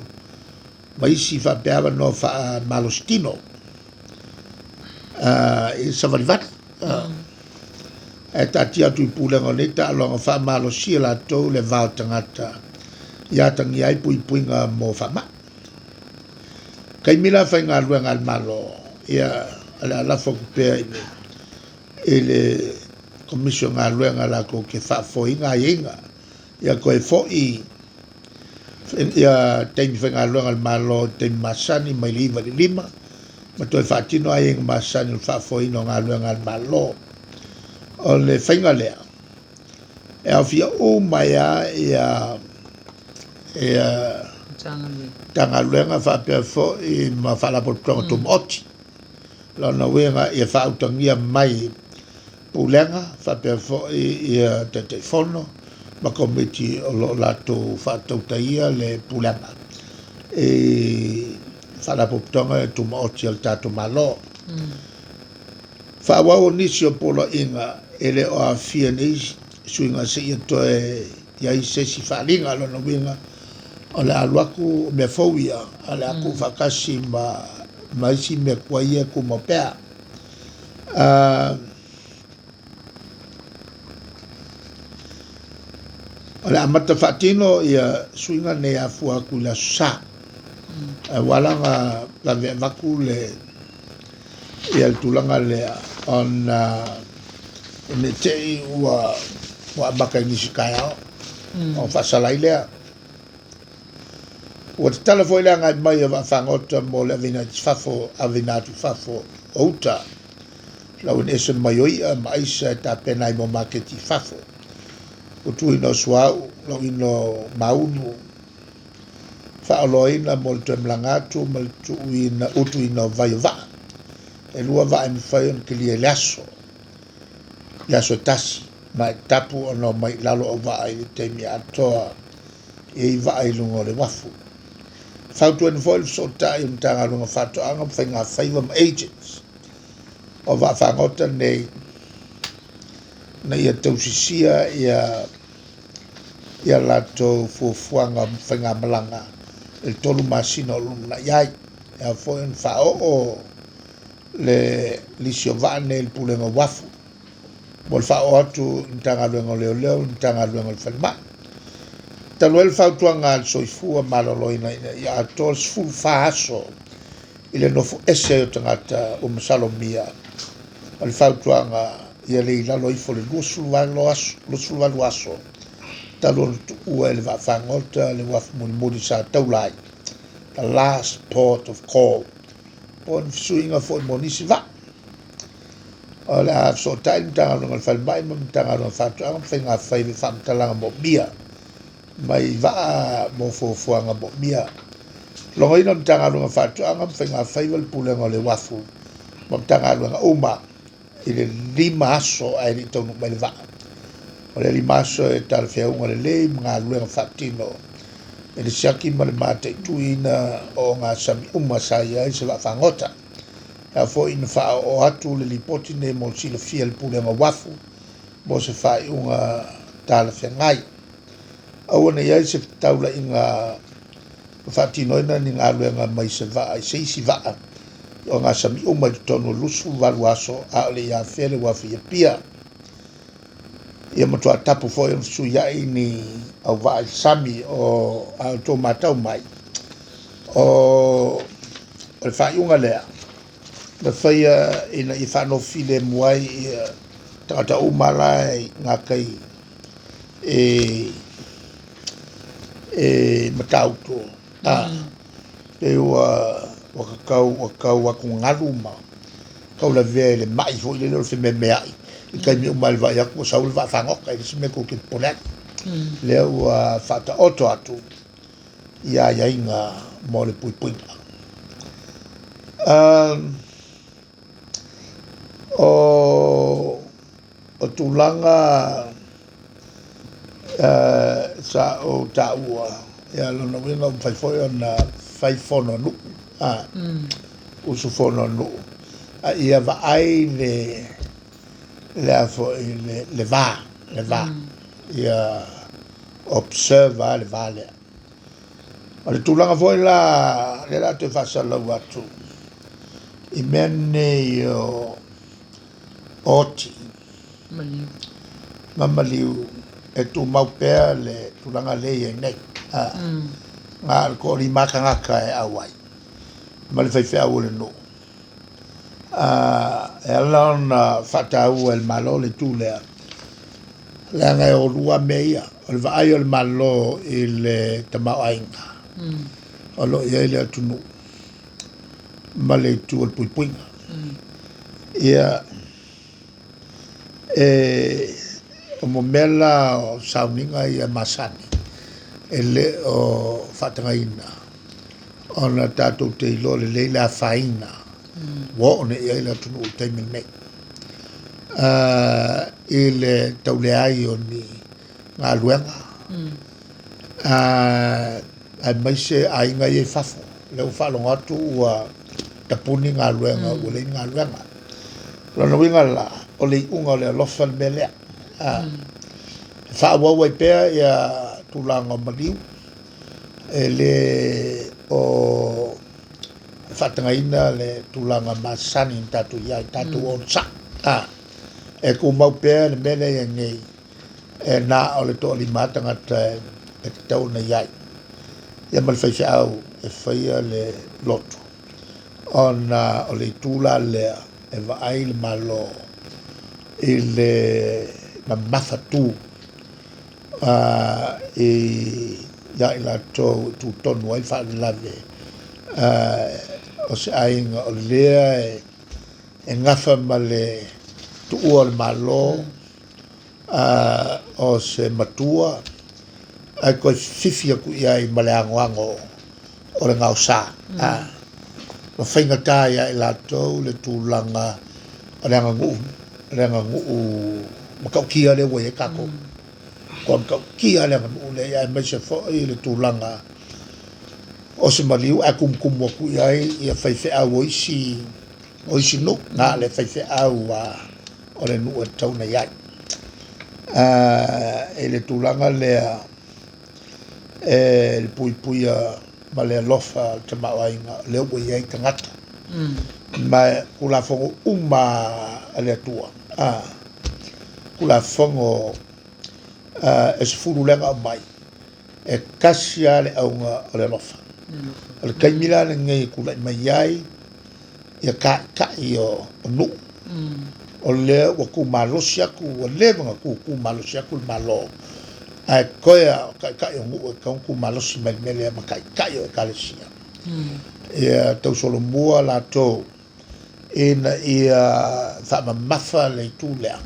maisi fa peava no fa malostino I savalivat e tati atu I pulenga ne talonga fa malosia la to le vau tangata ia tangi ai puipuinga mo fama kai mila fa ngā ruenga al malo ia ala la fo kupea ele commission ngā ruenga la ko ke fa fo inga ia ko e fo ia teimi fa ngā ruenga al malo teimi masani mai liva li lima ma toi fa tino ai inga masani fa fo ino ngā ruenga al malo o le whainga lea e au fia o mai ia tanga luenga fa pe fo I ma fala por tonga tumoti la na wenga ia fa utangia mai pulenga fa pe fo ia te telefono ma komiti o lo lato fa tautaia le pulenga fala por tonga tumoti al tato malo fa wa onisio polo inga ele o afia nis suinga se ia to ia se si falinga lo no winga o le aluaku me fauia ale aku fakasi ma isi me kuaia ku mo pea o le amata fatino ia suinga ne afu aku la sa walanga la vaku ia le tulaga lea ona ine te'i ua makainisi kaeao o fa'asalai lea ua tatala foi le agai mai e va'afagota mo le avina tifafo avina atu fafo outa lau ina ese mai o ia ma aisa e tapena ai mo maketi fafo o tuina o sua'u lau ino maunu fa'aoloaina mo le tuemalaga atu ma le tu'uina utuina o vai o va'a e lua va'a e mafai ona kelia i le aso e tasi ma e tapu ona mai lalo o va'a i le taimi atoa i va'a i luga o le uafu fautuena foi le fesoota'i ona tagaluega fa'ato'aga ma faigafaiva ma agents o va'afagota nei na ia tausisia ia latou fuafuaga ma faigamalaga le tolu masina o luna'i ai ea foi ona fa'ao'o le lisi o va'a nei le pulega uafu mo le fa'ao'o atu na tagaluega o leoleo na tagaluega o le falima'i talu ai le fautuaga le soifua malōlōina ia atoa le sefulu fāaso i le nofo ese ai o tagata uma salomia o le fautuaga ia le ilalo ifo le luasuluvalu aso talu ona tu'ua e le va'afagota le uafu mulimuli sa taula ai the last port of call po ona fesuiga fo'i mo nisi va'a o le a fesoota'i le matagaluega le falima'i ma matagaluega fa'ato'aga ma faigafai le fa'amatalaga mo'omia mai va'a mo fuafuaga mo'omia logoina o matagaluega fa'ato'aga ma faigafaiva le pulega o le uafu ma matagaluega uma i le 5 aso ae li'i taunu mai le va'a o le 5 aso e talafeauga lelei ma galuega fa'atino e le siaki ma le mata'ituina o gasami uma sa ia ai se va'afagota ea fo'i ina fa'ao'o atu le lipoti nei mo le silafia le pulega uafu mo se fa'ai'uga talafeagai aua nei ai se taula'iga fa'atinoina ni galuega mai se va'a i se isi va'a o gasami uma i totonu lusu valu aso a o le iafea le uafu ia pia ia matoa tapu foi ona fesuia'i ni au va'a i sami o tou matau mai o le fa'ai'uga lea le faia ina i fa'anofi le muai ia tagata uma la gakai matauto e ua kakau aku galu ma kaulavea i le ma'i fo'i le leo le fememea'i i kaimi uma le va'i aku sau le va'afagoka i le se mea kouke polaki lea ua fa'ata'oto atu i aiaiga mo le puipuiga o tulaga sa o ta'ua ia lona uiga uma fai fo'i ona fai fononu'u usu fononu'u a ia va'ai lea fo'i le va ia observer le va lea o le tulaga fo'i la le latou e fa'asalau atu i mea nei o oti mamaliu e tumau pea le tulaga lei ai nei ga le ko lima kagaka e au ai ma le faife'au o le nu'u e ala ona fa'atāua e le malo le tu lea le aga e olua mea ia o le va'ai o le malo i le tamao'aiga o lo'i ai le atunu'u ma le itu o le puipuiga ia o mo mela o sauniga ia masani e le o fa'atagaina ona tatou te ilo lelei le afaina ua o'o ne'i ai le atunu'u taimi lenei i le tauleai o ni galuega ae mai se aiga i ai fafo le ua fa'alogo atu ua tapuni galuega ua leini galuega lona uiga la o le i'uga o le alofa le mea lea fa'auau ai pea ia tulaga o maliu e le o fa'atagaina le tulaga masani na tatou ia i tatou ona sa'a e kumau pea le mea lea iagei e na o le to'alima tagata e tatauna i ai ia ma le faife'au e faia le lotu ona o le itu la lea e vaai le malo i le mamafa tu i ia i latou tutonu ai faalelave o se aiga o lea e gafa ma le tuua o le malo o se matua ai koe fifi aku'i ai ma le agoago o le gaosā ma faigatā ia i latou le tulaga o le agagu'u ma kaukia le ua iai kākou kua ma kaukia le agagu'u le ia e maise fo'i le tulaga o se maliu a kumukumu aku'i ai ia faife'au o isi nu'u ga le faife'au o le nu'u e tauna iai e le tulaga lea le puipuia ma le alofa te maoaiga le ua iai tagata ma kulafogo uma a le atua kulafogo e sefulu lega o mai e kasi a le auga o le alofa o le kaimila legei kula'i mai ai ia ka'ika'i o nu'u o lea ua kumalosi aku ua lē magaku kumalosi aku le malo ae koe a ka'ika'i o gu'u e kau kumalosi mai le mele ma ka'ika'i o ekalesia ia tausolomua latou ina ia fa'amamafa le itule'a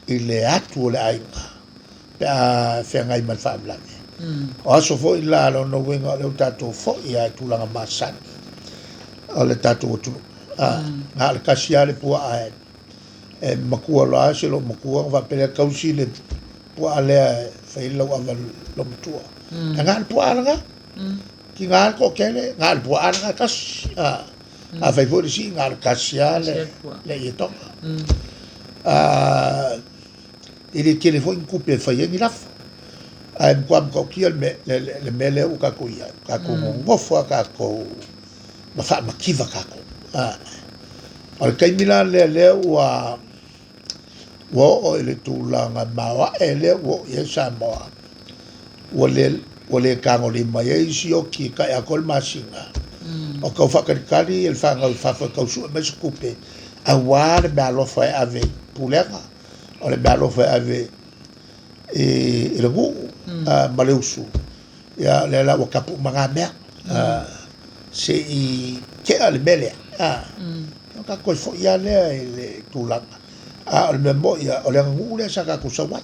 i le atu o le aiga pe a feagai ma le fa'amalame o aso fo'i la lona uiga o leu tatou fo'i ae tulaga masani o le tatou atunu ga le kasi a le pua'a e makua loa se lo makua fa'apele kausi le pua'a lea fai lau ava lo matua e ga le pua'a laga ki ga le ko'okele ga le pua'a laga kasi a fai fo'i le si'i ga le kasi a le ietoga i le kele fo'i kupe fai ai lafa ae makua makaukia le mele ua kakou ia kakou gogofo a kakou ma fa'amakiva kakou o le kaimila lea ua o'o i le tulaga maoa'e lea ua o'o iai Samoa ua le kagoli mai ai isi oki ka'i ako le masiga o kau fa'akalikali e le fa'agau fa'afai kausu'e mai se kupe auā le mea alofa e ave pulega o le mea alofa e ave i le gu'u ma le usu ia le la ua kapu'u magamea se'i ke'a le mele ka koe fo'i ia lea i le tulaga o le mea mo'i o le agagu'u lea sa kakou sauai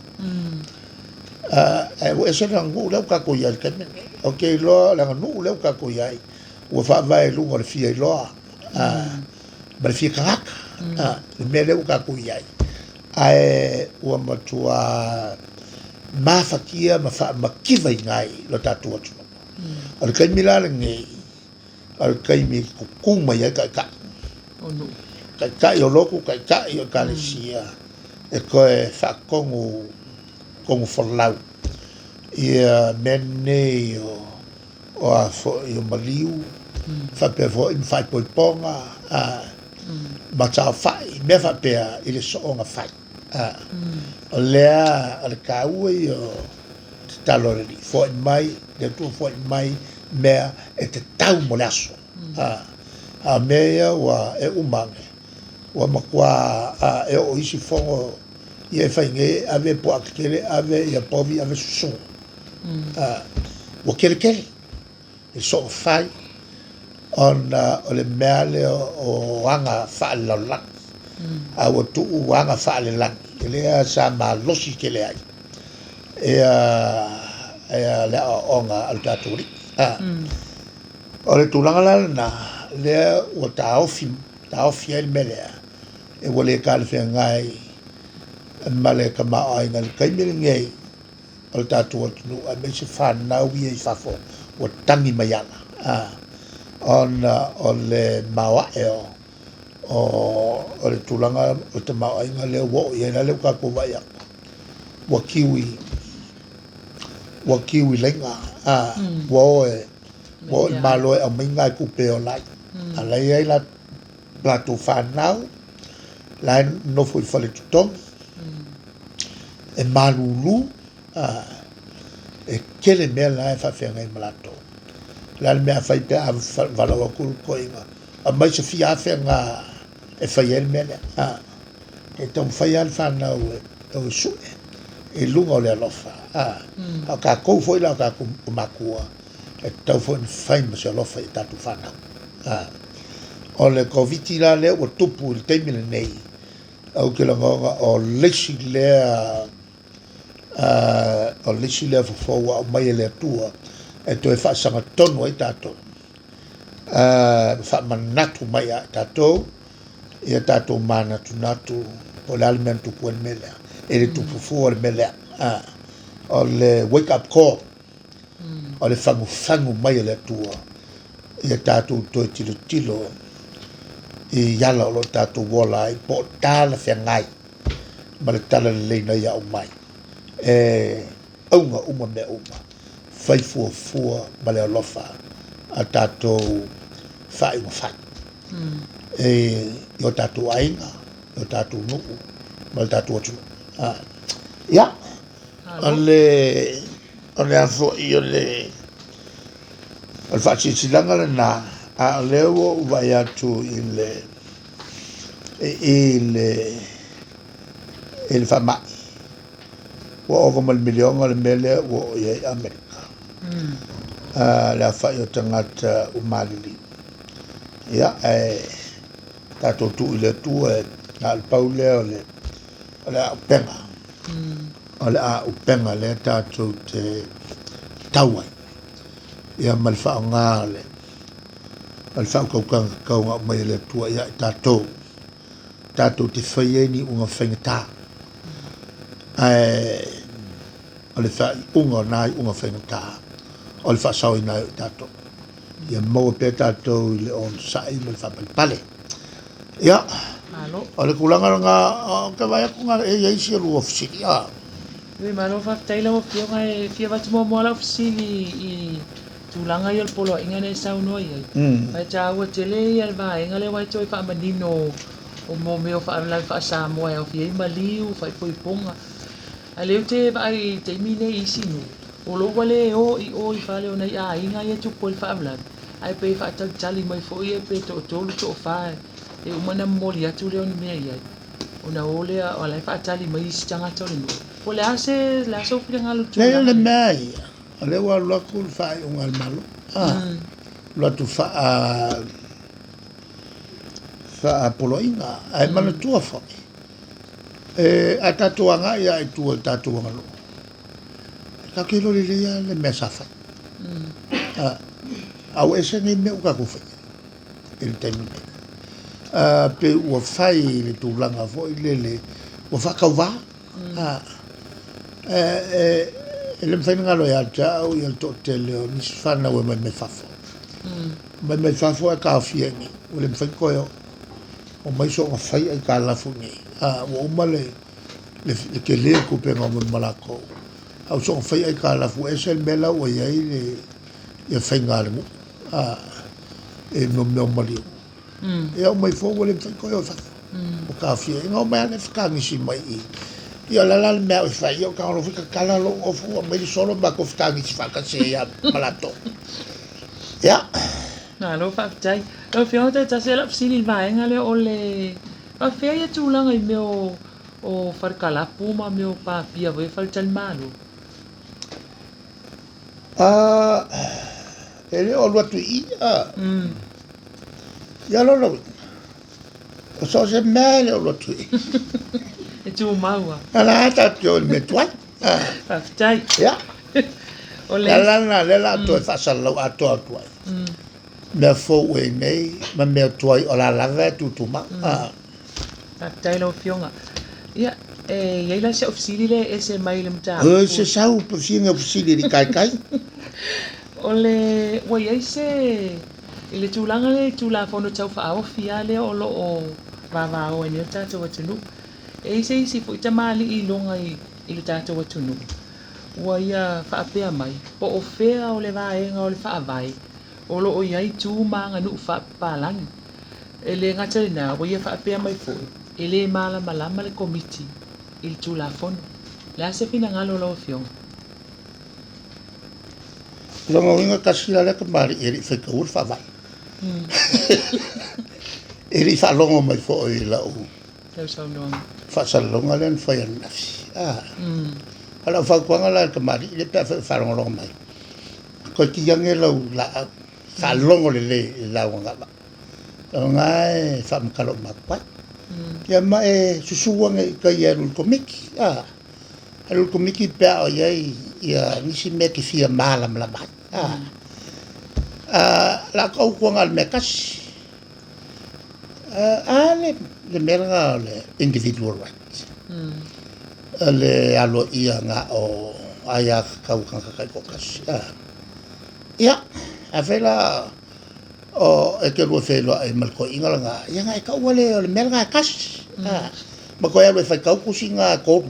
e ua ese le agagu'u lea ua kakou iai le kaimene o ke iloa le aganu'u lea ua kakou iai ua fa'avae luga o le fia iloa ma le fia kagaka le mea lea ua kakou iai ae ua matua mafakia ma fa'amakiva i gai lo tatou atu o le kaimila legei o le kaimi kukuma iai ka'ika'i ka'ika'i o loku ka'ika'i o ekalesia e koe fa'akogu falalau ia mea nenei o a fo'i o maliu fa'apea fo'i ma fa'aipoipoga ma taofa'i mea fa'apea i le so'oga fai o lea o le kāua i o te talo le li'i fo'i mai le atua fo'i mai mea e te tau mo le aso a mea ia ua e umage ua makua e o'o isi fogo ia e faigē ave pua'akekele ave ia povi ave susuga ua kelekele i so'o fai ona o le mea le o aga fa'alelalolagi a ua tu'u aga fa'alelagi e lea sa malosi kele ai ea le a'aoga a le tatou li'i o le tulaga lalana lea ua taofi ai le melea e ua lē kalafeagai ma le kamaoaiga le kaimi legei o le tatou atunuu ae mai se fanau ia i fafo ua tagi mai aga ona o le maoa'e o le tulaga o te maoaiga lea ua o'o iai la leu kakou vaiaku ua kiu i laiga ua oe le malo e aumaiga e kupe o lai alai ai latou fanau lae nofo i fale totogi e malūlū e kele mea la e fa'afeagai ma latou la le mea fai pea avalau aku koiga a mai se fia nga e fai el mele e tau fai al whanau e su e lunga o le alofa a ka kou foi la ka kumakua e tau foi fai ma se alofa e tatu whanau o le koviti la le o tupu il teimile nei au ke langonga o lesi lea o lesi lea fofoua o mai le atua e to e whaasanga tonu ai tātou whaamanatu mai a tātou ia tātou mana tunatu o le alimen tupu en melea e le tupu fua le melea o le wake up call o le whangu mai le atua ia tātou toi tilo tilo i yala o lo tātou wola i po tāla whengai ma le tala le leina ia o mai aunga uma me uma whai fua ma le alofa a tātou whai ma whai i o tātou ainga i o tātou nuku ma le tātou atu ia o le anfo i o le whaatsilanga le nā a leo vai atu i le whamai wa o mal milionga le mele o i Amerika le a whai o tangata o Malili ia tātou tu i le tu e a le paule o le a upenga o le a upenga le tātou te tauai ia mal whaonga le al fa kau nga mai le tua ia tātou te whai ni unga whaingata o le whai unga nai unga whaingata o le whaasau i nai tātou ia maua pe tātou i le on sai me le whapalipale ia o le kulanga nga ka vai aku nga e isi alu ofisini ia Ui malo whaftaila o whionga e whia watu mo moala ofisini i tulanga i al polo inga ne sau noi ai. Pai ta ua tele i al va inga le waito i wha manino o mo meo wha amlai wha Samoa e o whia i maliu wha i poiponga. A leo te va ai te mine i sinu. O lo wale o i whale o nei a inga i atu poli wha amlai. Ai pe wha atau tali mai fo i e pe to tolu to o whae. E umana moli atu leo ni mea iai. O na ole o lai wha atali mai i sitanga tole no. O le ase la so fia ngalu tu. Le mai. Le wa lo ku fa un al malo. Lo tu fa poloinga ai malo tu fa. A tatuanga ia i tu tatuanga lo. Ka ke lo le mesa fa. Au ese ni me ka ku fa. Il termine. Pe o fai le tu langa fo le o fa ka va. Le mwhainga lo ia tau i al tōtele o nisi whana ue mai me whafo. Mai me whafo e ka whiengi. O le mwhainga koe o mai so ngā whai ai ka lafu ni. O uma le ke lea kupenga o me malako. Au so ngā whai ai ka lafu e se mela ua iai le whainga le mu. E meo maliu. E au mai fōngu le mwhainga koe o whafo. O ka whienga o mai ane whakangisi mai i. Ia lala le mea o whai, o ka ono whika kala lo o fua, mai solo ma ko whitangi si whakase ia malato. Ia. Nā, lo whaktai. Lo whionga te tase la psini vaenga le o le... Wa whia ia tūlanga i meo o wharkalapu ma meo pāpia vai whaltali mālo. Ele o luatu ia. Ia lolo. O so se mea le o luatu ia. E tū maua. Ala ata tio me tuai. Whaktai. Ia. O le... Lela to e whasalau a toa tuai. Mea fōu e nei, ma mea tuai o la langa e tūtuma. Whaktai lau whionga. Ia, iei la se ofisiri le e se mai le mta. Se sau pa whiinga ofisiri ni kai. O le... Wa iei se... I le tūlanga le tūla whono tau whaawhi a le o lo o vavao e ni o tātou atunu. E se isi fu ita mali i longa i le tātou atunu. Ua ia whaapea mai. Po o whea o le vaenga o le whaavai. O lo o iai tū maanga nu whaapalangi. E le ngatari nā, ua ia whaapea mai fui. E le malama le komiti i le tūla whono. Le ase pina ngalo lo whionga. Longa winga kasila le kamari e ri whaikaur whaavai. e li whalongo mai fo i lau Tau sau noanga. whasalonga len whai anafi ala whakuanga la ka mari le pia whalongo mai ko ki yange lau la whalongo le lau ngaba ngai whamkalo makwai ia mai susuanga i ka ia rul komiki rul komiki pia o iai ia nisi me ki fia malam la mai la kau kuanga al mekas le merga le individual rights le alo ia nga o aya kau kanga kai kokas ia avela o e ke lo felo e malko inga nga ia nga ka wale le merga kas ma ko ia le fai kau kusinga ko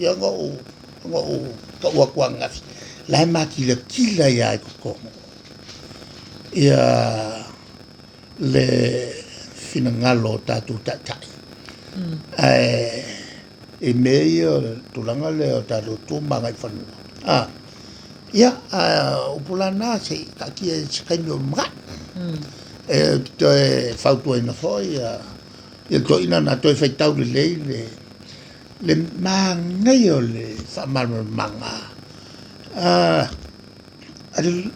ia nga o ka wa kwanga la ma ki le kila ia ko ia le finangalo tatu tatai e meio tulanga le o tatu tumanga i fanu ia upulana se kaki e sikaino mga e to e fautu ina foi ia to ina na to e feitau le le mangai o le whamarama manga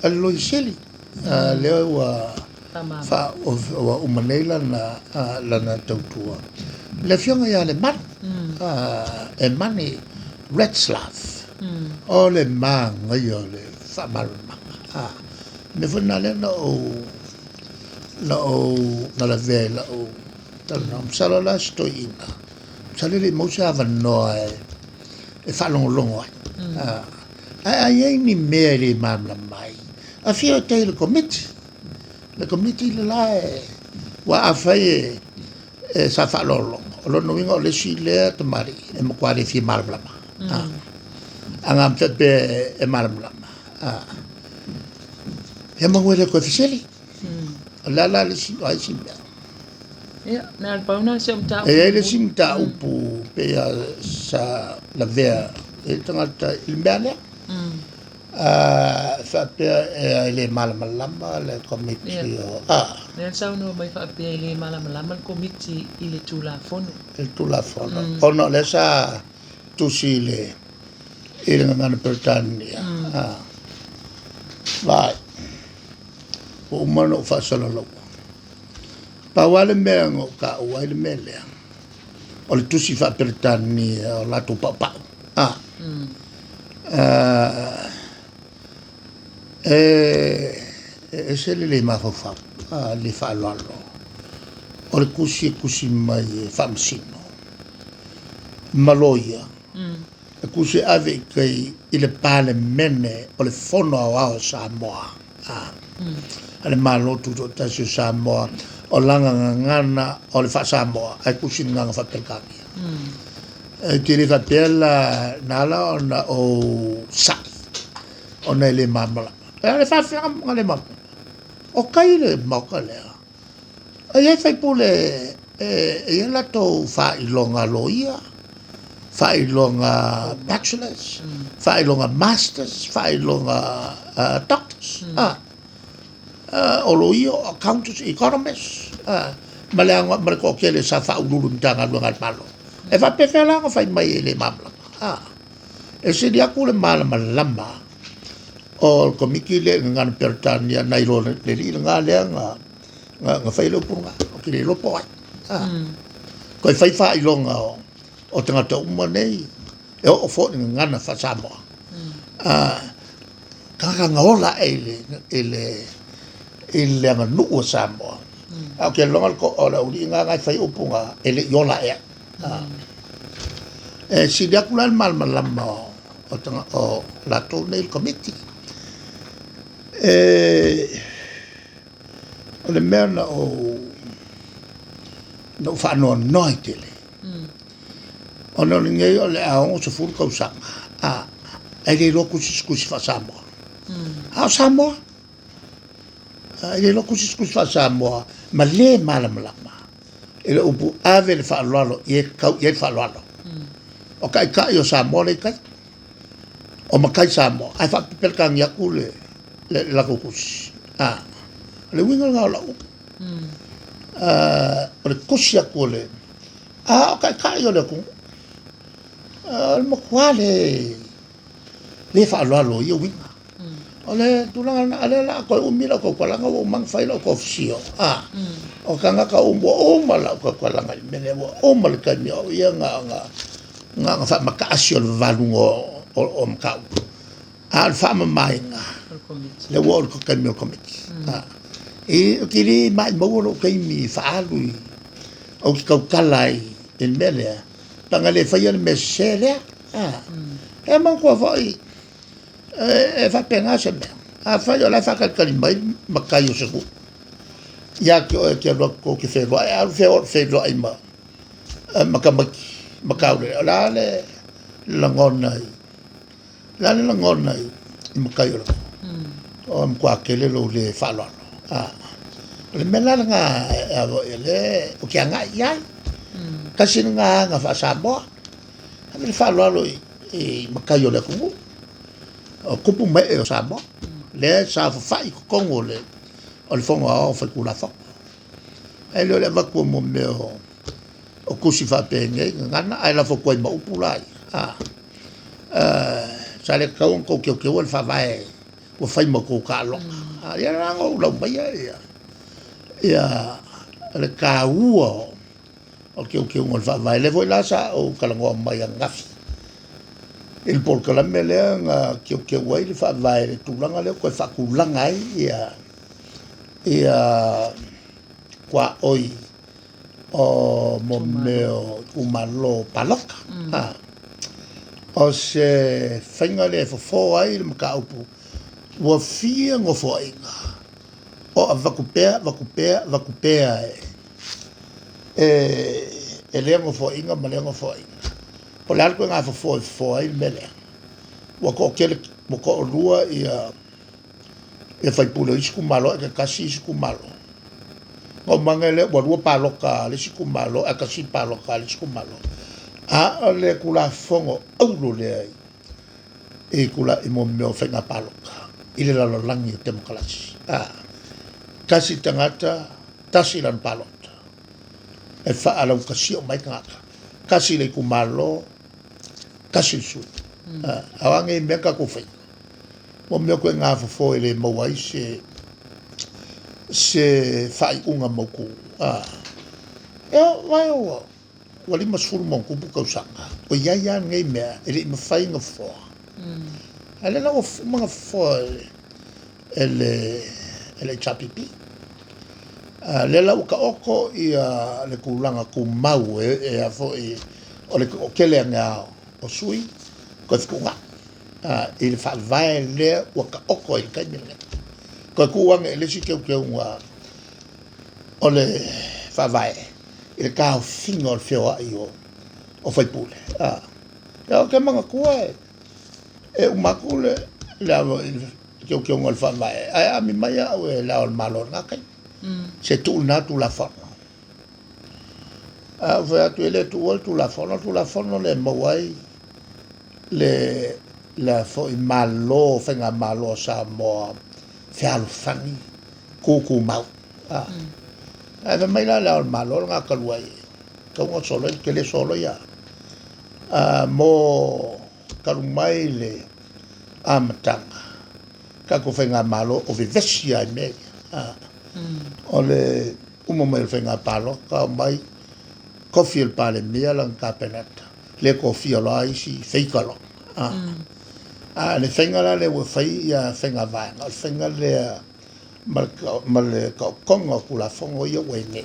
aloi seli leo fa o umanela na lana tautua le fionga ia le man e mani Retzlaff o le manga i o le whamarama me funa le na la vea la o talana msala la stoi ina msala le mausa avanoa e whalongolongo ai ni mea le mamla mai a fia te le committee le la wa afai e sa whalolongo o lo nuinga o le si lea te mari e makware fi malblama anga mtepe e malblama e mangwere ko fiseli la le si ai si Ia, na pauna se mta. e le si mta upu pe sa la vea e tangata il mea fa pe le malama le committee Nel sau no mai fa pe le malama committee ile tula fono. il tula fono ono le sa tu si le il ngana pertania vai o umano fa solo lo pa wale mengo ka wale mele o le tu si fa pertania la tu papa e se le ma fa le fa lo o le kusi mai famsino maloia e kusi ave kai ile pale mene o le fono ao Samoa ale malo tu ta su Samoa o langa ngana o le fa Samoa ai kusi nganga fa pelkaki e tiri fa pela nala ona o sa ona le mamala le fa flam ngale mam o kai le makale ai fai pule e la to fa ilonga loia fa ilonga bachelors fa ilonga masters fa ilonga doctors o loia accountants economists malanga marco kele sa fa ululu mtanga luanga palo e fa pefela ko fai mai le mamla e se dia ku le malama lama o komiki le ngan pertania nailo le ngale nga fai lo punga o ki le lo po ko fai fa ilonga o tangata umanei e o fo ngana fa Samoa kaka ngaola ele nganu o Samoa au ke longa ko ola uri nga fai upunga ele yola e si dia kulan mal malama o tanga o la to nei committee o le merna o no fa no tele o no ngai o le ao se fur ko sanga e le loku skus fa Samoa Samoa e le loku skus fa Samoa ma le malamlama ele upu ave le fa lalo ye fa lalo o kai o Samoa le kai o makai Samoa ai fa pelkang ya kule le la kukus le winga ngala o le kusia ko le o kai o le ku o mo kwale le fa lo yo winga o le tulanga na ale la ko umila ko kwalanga o mang failo ko fsio o kanga ka o mala ko kwalanga mene o mal ka mi o ia nga fa makasio le valungo o mka al fa mai nga le wo ko ka mi ko e kiri mai mo lo kai mi fa lui o ka kalai en mele tanga le fa ye me sele e man ko vai e fa pena se me a fa yo la fa ka mai makayo se ku ya que lo ko que fe lo al fe lo ai ma makau la le langonai makayo o mko akele lo le fa lo le mela nga le o que nga ya kasi nga fa sa bo le fa lo e makayo le ku o kupu mai o sa bo le sa fa i kongo le o le fongo o fa kula fa e le va ko mo me o kusi fa penge ngana ai la fo ko ma upulai sa le ka un ko ke o fa vai o fa mo ko ka lo ya na ngo lo ba ya le ka uo o ke o fa vai le voi la sa o ka ngo mai ngafi il porco la mele nga ke wai le fa vai le tulanga le ko fa kulanga ia kwa oi o momeo umalo paloka o se fainga le fo ai le maka upu wa fia ngo fo inga o vakupea e le ngo fo inga ma le ngo fo inga o le alko nga fo ai mele wa ko kele mo ko rua ia fai pulo isku malo e kasi isku malo o mangele wa rua paloka le isku malo e kasi paloka le isku malo le kula fongo aulo le ai e kula i mo meo fenga paloka ile la langi o demokrasi kasi tangata tasi lan palota e fa ala kasi o mai ngaka kasi le kumalo kasi su awange meka ko fe mo me ko nga fo ele mo wai se fai unga mo ku vai o wali masul mo ku bu ka sanga o ya ngai me ele me fai nga fo ale la o mga fo ele chapipi le la uka oko ia le kulanga ku mau e afo o le o kele nga o sui ko fikunga il fa vai le uka oko il kaimile ko kuanga le si ke unga o le fa vai il ka fingo o fio io o fai pule ya ke manga ku e umakule la ke unga fa vai a mi mai o la o malo nga kai c'est tout na tout la forme va tu le tout la forme le mawai le la fo malo fenga malo sa mo fial fangi kuku mau mai la malo nga kalwai ko solo que le solo ya mo kalumai le amtanga ka ko fenga malo o vivesia me ole umo mai fenga palo ka mai kofi el pale mia lan kapenata le kofi ala isi feikalo le fenga la le fai ya fenga va al fenga le mal ka kongo kula fongo yo wene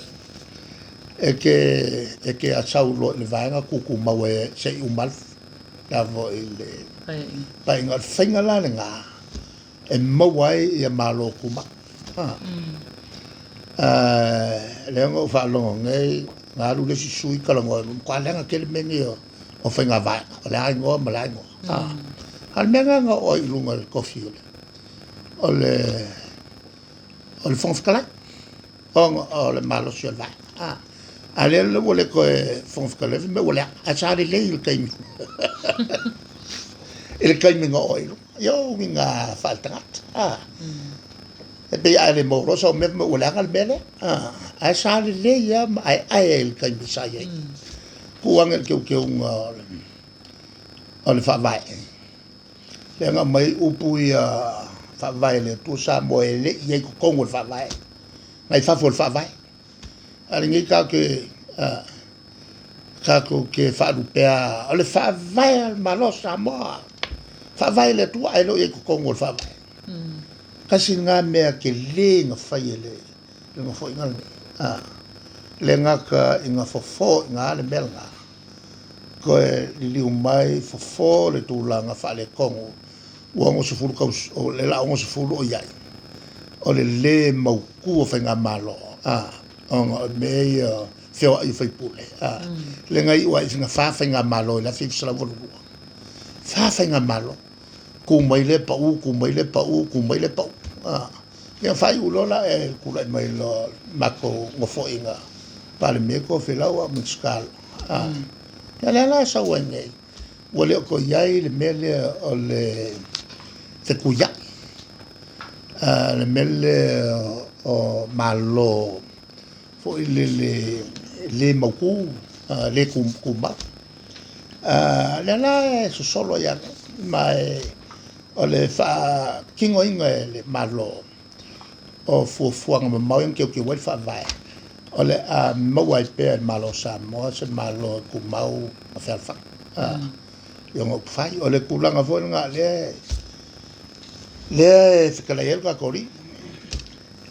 e ke a saulo le vanga kuku mawe se umal la vo ile pai ngal fenga la nga e mawai ya malo kuma le ngo fa lo ngai nga lu le sui kala ngo kwa lenga kel mengi o fenga va le ai ngo mala ngo al menga ngo o ilunga el kofi o le fons kala o le malo sur va ale le vole ko fons kala me vole a chari le il kai il kai ngo o yo minga faltangat e pe ale mo ro so me o la gal bele a sa le ya ai el kai bisa ye ku ang el ke un on fa vai le nga mai upu ya fa vai le tu sa mo ele ye ko ngol fa vai ngai fa fol fa vai ali ngi ka ke fa du pe ole fa vai ma lo sa mo fa vai le tu ai lo ye ko ngol fa vai kasi nga mea ke le nga whai le nga whai nga le nga ka inga fofo nga le mel nga ko e liu mai fofo le tūla nga wha le kongo ua ngo se furu kaus o le la ngo se furu o iai o le mauku o whai nga malo o nga mei whio ai whai pule le nga iwa i nga whawhai nga malo i la whiwsala volurua whawhai nga malo ku mai le pau ia fai ulola e kula mai lo mako ngofo inga pale meko filawa muskal ya la sa wenge wole ko yai le mele o le te kuya le mele o malo fo le maku le kumba la so solo ya mai o le fa kingo inga le malo o fuanga mau ke wai fa vai o le mau ai pe malo sa mo se malo ku mau a fa yo ngo fai o le kulanga fo nga le fikala yel ka kori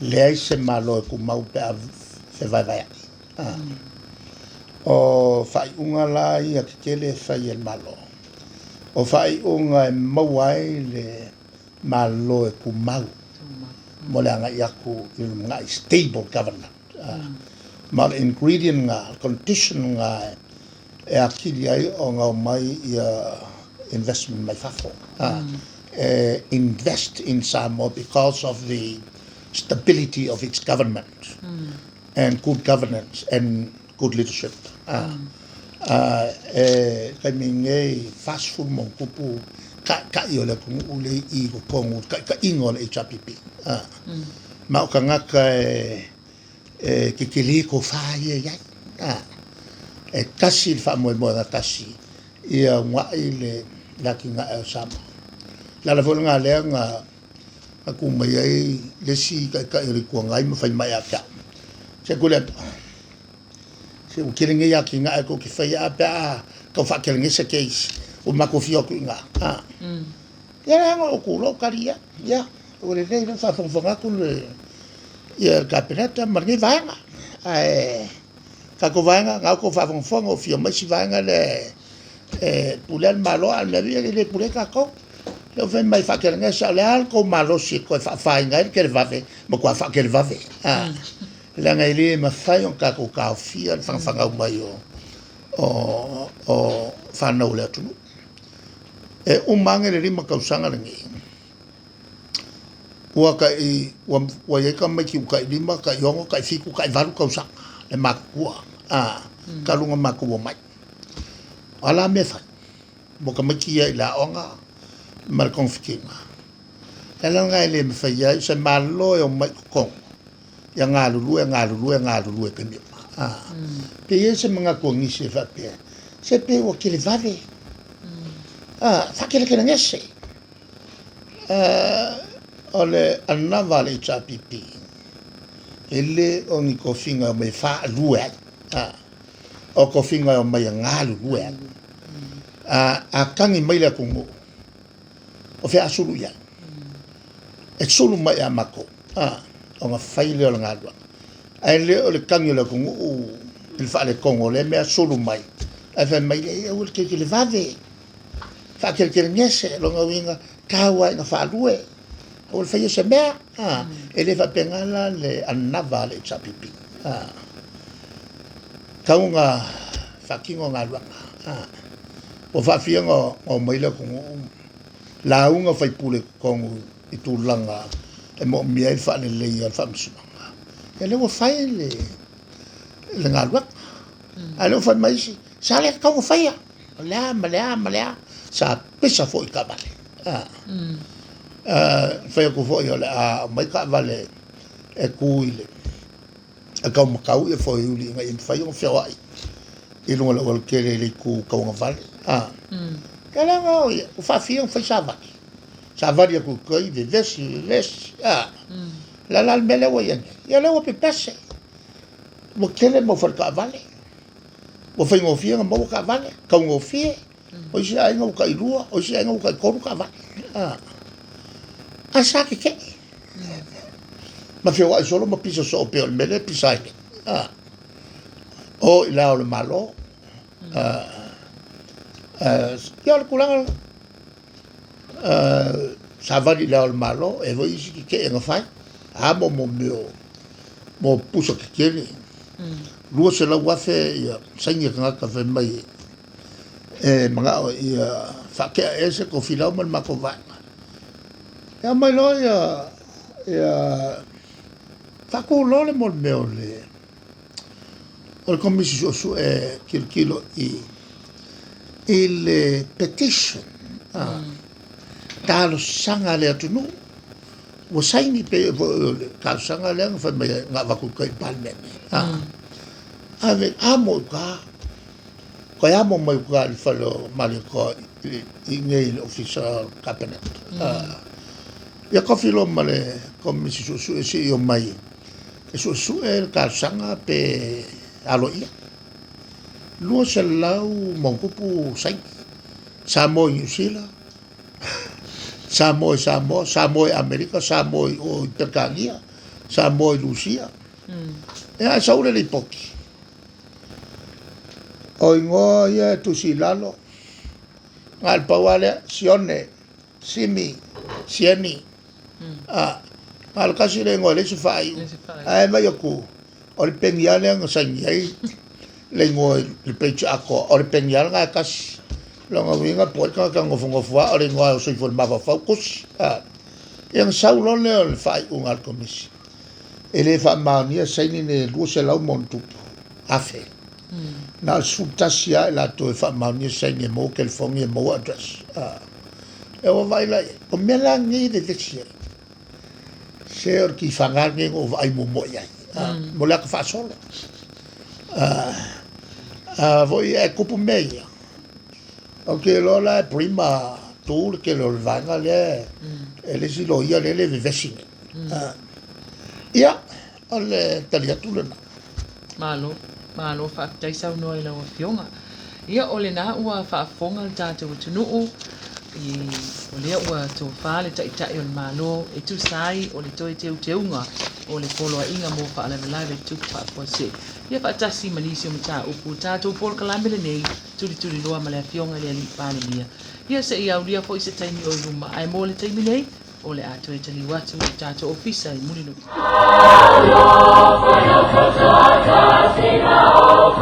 le se malo ku mau pe se vai o fai unga la ia ke le fai el malo o fai unga mau ai le malo ku mau mo le anga yaku nga stable government mal ingredient nga condition nga e akili ai o nga mai ia investment mai fafo invest in Samoa because of the stability of its government and good governance and good leadership kai minge fast food mo kupu ka yo le ku ule I ko kongu ka ingol HPP ma ka ngaka ke kili ko fa ye ya e kasi fa mo na kasi ia wa ile la ki nga sama la vol nga le nga aku mai ai le si ka ri ko ngai mo fa mai aka se ko le se o kilinga ya ki nga ko ki fa ya pa ka fa kilinga se case o makofio ku nga ya nga o ku lo karia ya o le nei fa fa ku le ya kapinata marni vanga ka ko vanga nga ko fa o fio mai si vanga le pulen malo al me le pule ka ko le ven mai fa kilinga sa le al ko malo si ko fa nga ke va ve mo ko fa ke va ve la nga ile ma fa yon ka ko ka fia fa nga mai o fa no le tu o mangere rima kausanga ngi wa wa ye ka mai ki ka rima ka yongo ka fiku ka valu kausanga le makua ka lunga makua mai ala me fa mo ka mai ki la onga mal konfikinga la nga ile me fa ya se malo yo mai ko ya nga lu ke mi pe ye se mga ko ngi se fa pe se pe o ke le vale fa che che ngesse ole annava le chapipi ele oni ko finga me fa lue o ko finga me ngalu lue a kangi mai la kungo o fe asulu ya e sulu mai amako o nga faile o ngalwa ele o le kangi la kungo il fa le kongo le me asulu mai a fe mai e o ke le vave fa che ngese lo nga winga kawa nga fa lue o fa se mea ele fa pengala le annava le chapipi kaunga fa kingo nga lwa o fa fianga o mai la ko la unga fa pule ko itu langa e mo mi fa le le fa msuma ele o fa le nga lwa alo fa mai sale ka o fa ya la malea sa pesa foi kabale Fai ko fo yo le a mai ka vale e kuile. A ka makau e fo yuli ngai fai o fia wai. I lunga le wal kere le ku ka nga vale. Kala nga o fa fia fai savali. Savali ku kai de vesi. La la mele wo yen. Ya le wo pe pese. Mo kele mo fa ka vale. Mo fai ngo fia mo ka vale. Ka ngo fia. O si ai ngo ka ilua, o si ai ngo ka koru ka vale. Asa ke. Ma fia wa solo mo pisa so pe o mele pisa ke. O ila o le malo. Ya le kulanga. Savali ila o le malo e vo isi ke nga fai. Mo mo puso ke kele. Lua se la wafe ya sanya ka fe mai. Mga ya fa ke ese ko filau man mako va. Ya mai lo ya fa ko lo le mol me ole. O come si su kilo il petition. Talo sanga le tunu. Wo saini pe ka sanga le fa mai nga va ko kai palme. Ave amo ka ko amo mai ka il falo mali ko i official cabinet. Ya ko filo male come si su io mai. E su ka sanga pe alo ia. Luo se lau mongkupu sai. Samoa New Zealand. Samoa Amerika, Samoa o Intercangia, Samoa Lucia. E a saure le poki. O ingo ia tu silalo. Ngal pawale sione, simi, sieni. Al kasi le ngole se fai. Ai mai ku. O le pengiale nga sangai. Le ngoi le pecha ako o le pengiale nga kasi. Longa winga por ka ngofongo fa o le ngoi so for ma focus. Yang saulo le fai un al komisi. Ele fa mania saini ne lu se lau montu. Afe. Na sultasia la to fa mania saini mo kel fongi mo address. E o vai la o mela ngi de texia. Ser ki fangar ngi o vai mo ya. Mo la ka fa solo. Voi e kupu meia. Ok, lola prima tu che lo vanga le e le si lo ia le vivesine. Ia alle tagliature. Malo fa tai sau no ila o fionga. Ia ole na ua fa fonga tata o tunu i ole ua to fa le tai tai on malo e tu sai ole to te teunga ole polo inga mo fa la live tu fa po se. Ia fa tasi malisi o mata o pu tata pol kalambele nei tuli loa male fionga le ali pane mia. Ia se ia ulia foi se tai ni o luma ai mo le tai nei ole a to tali watu tata ofisa i mulino.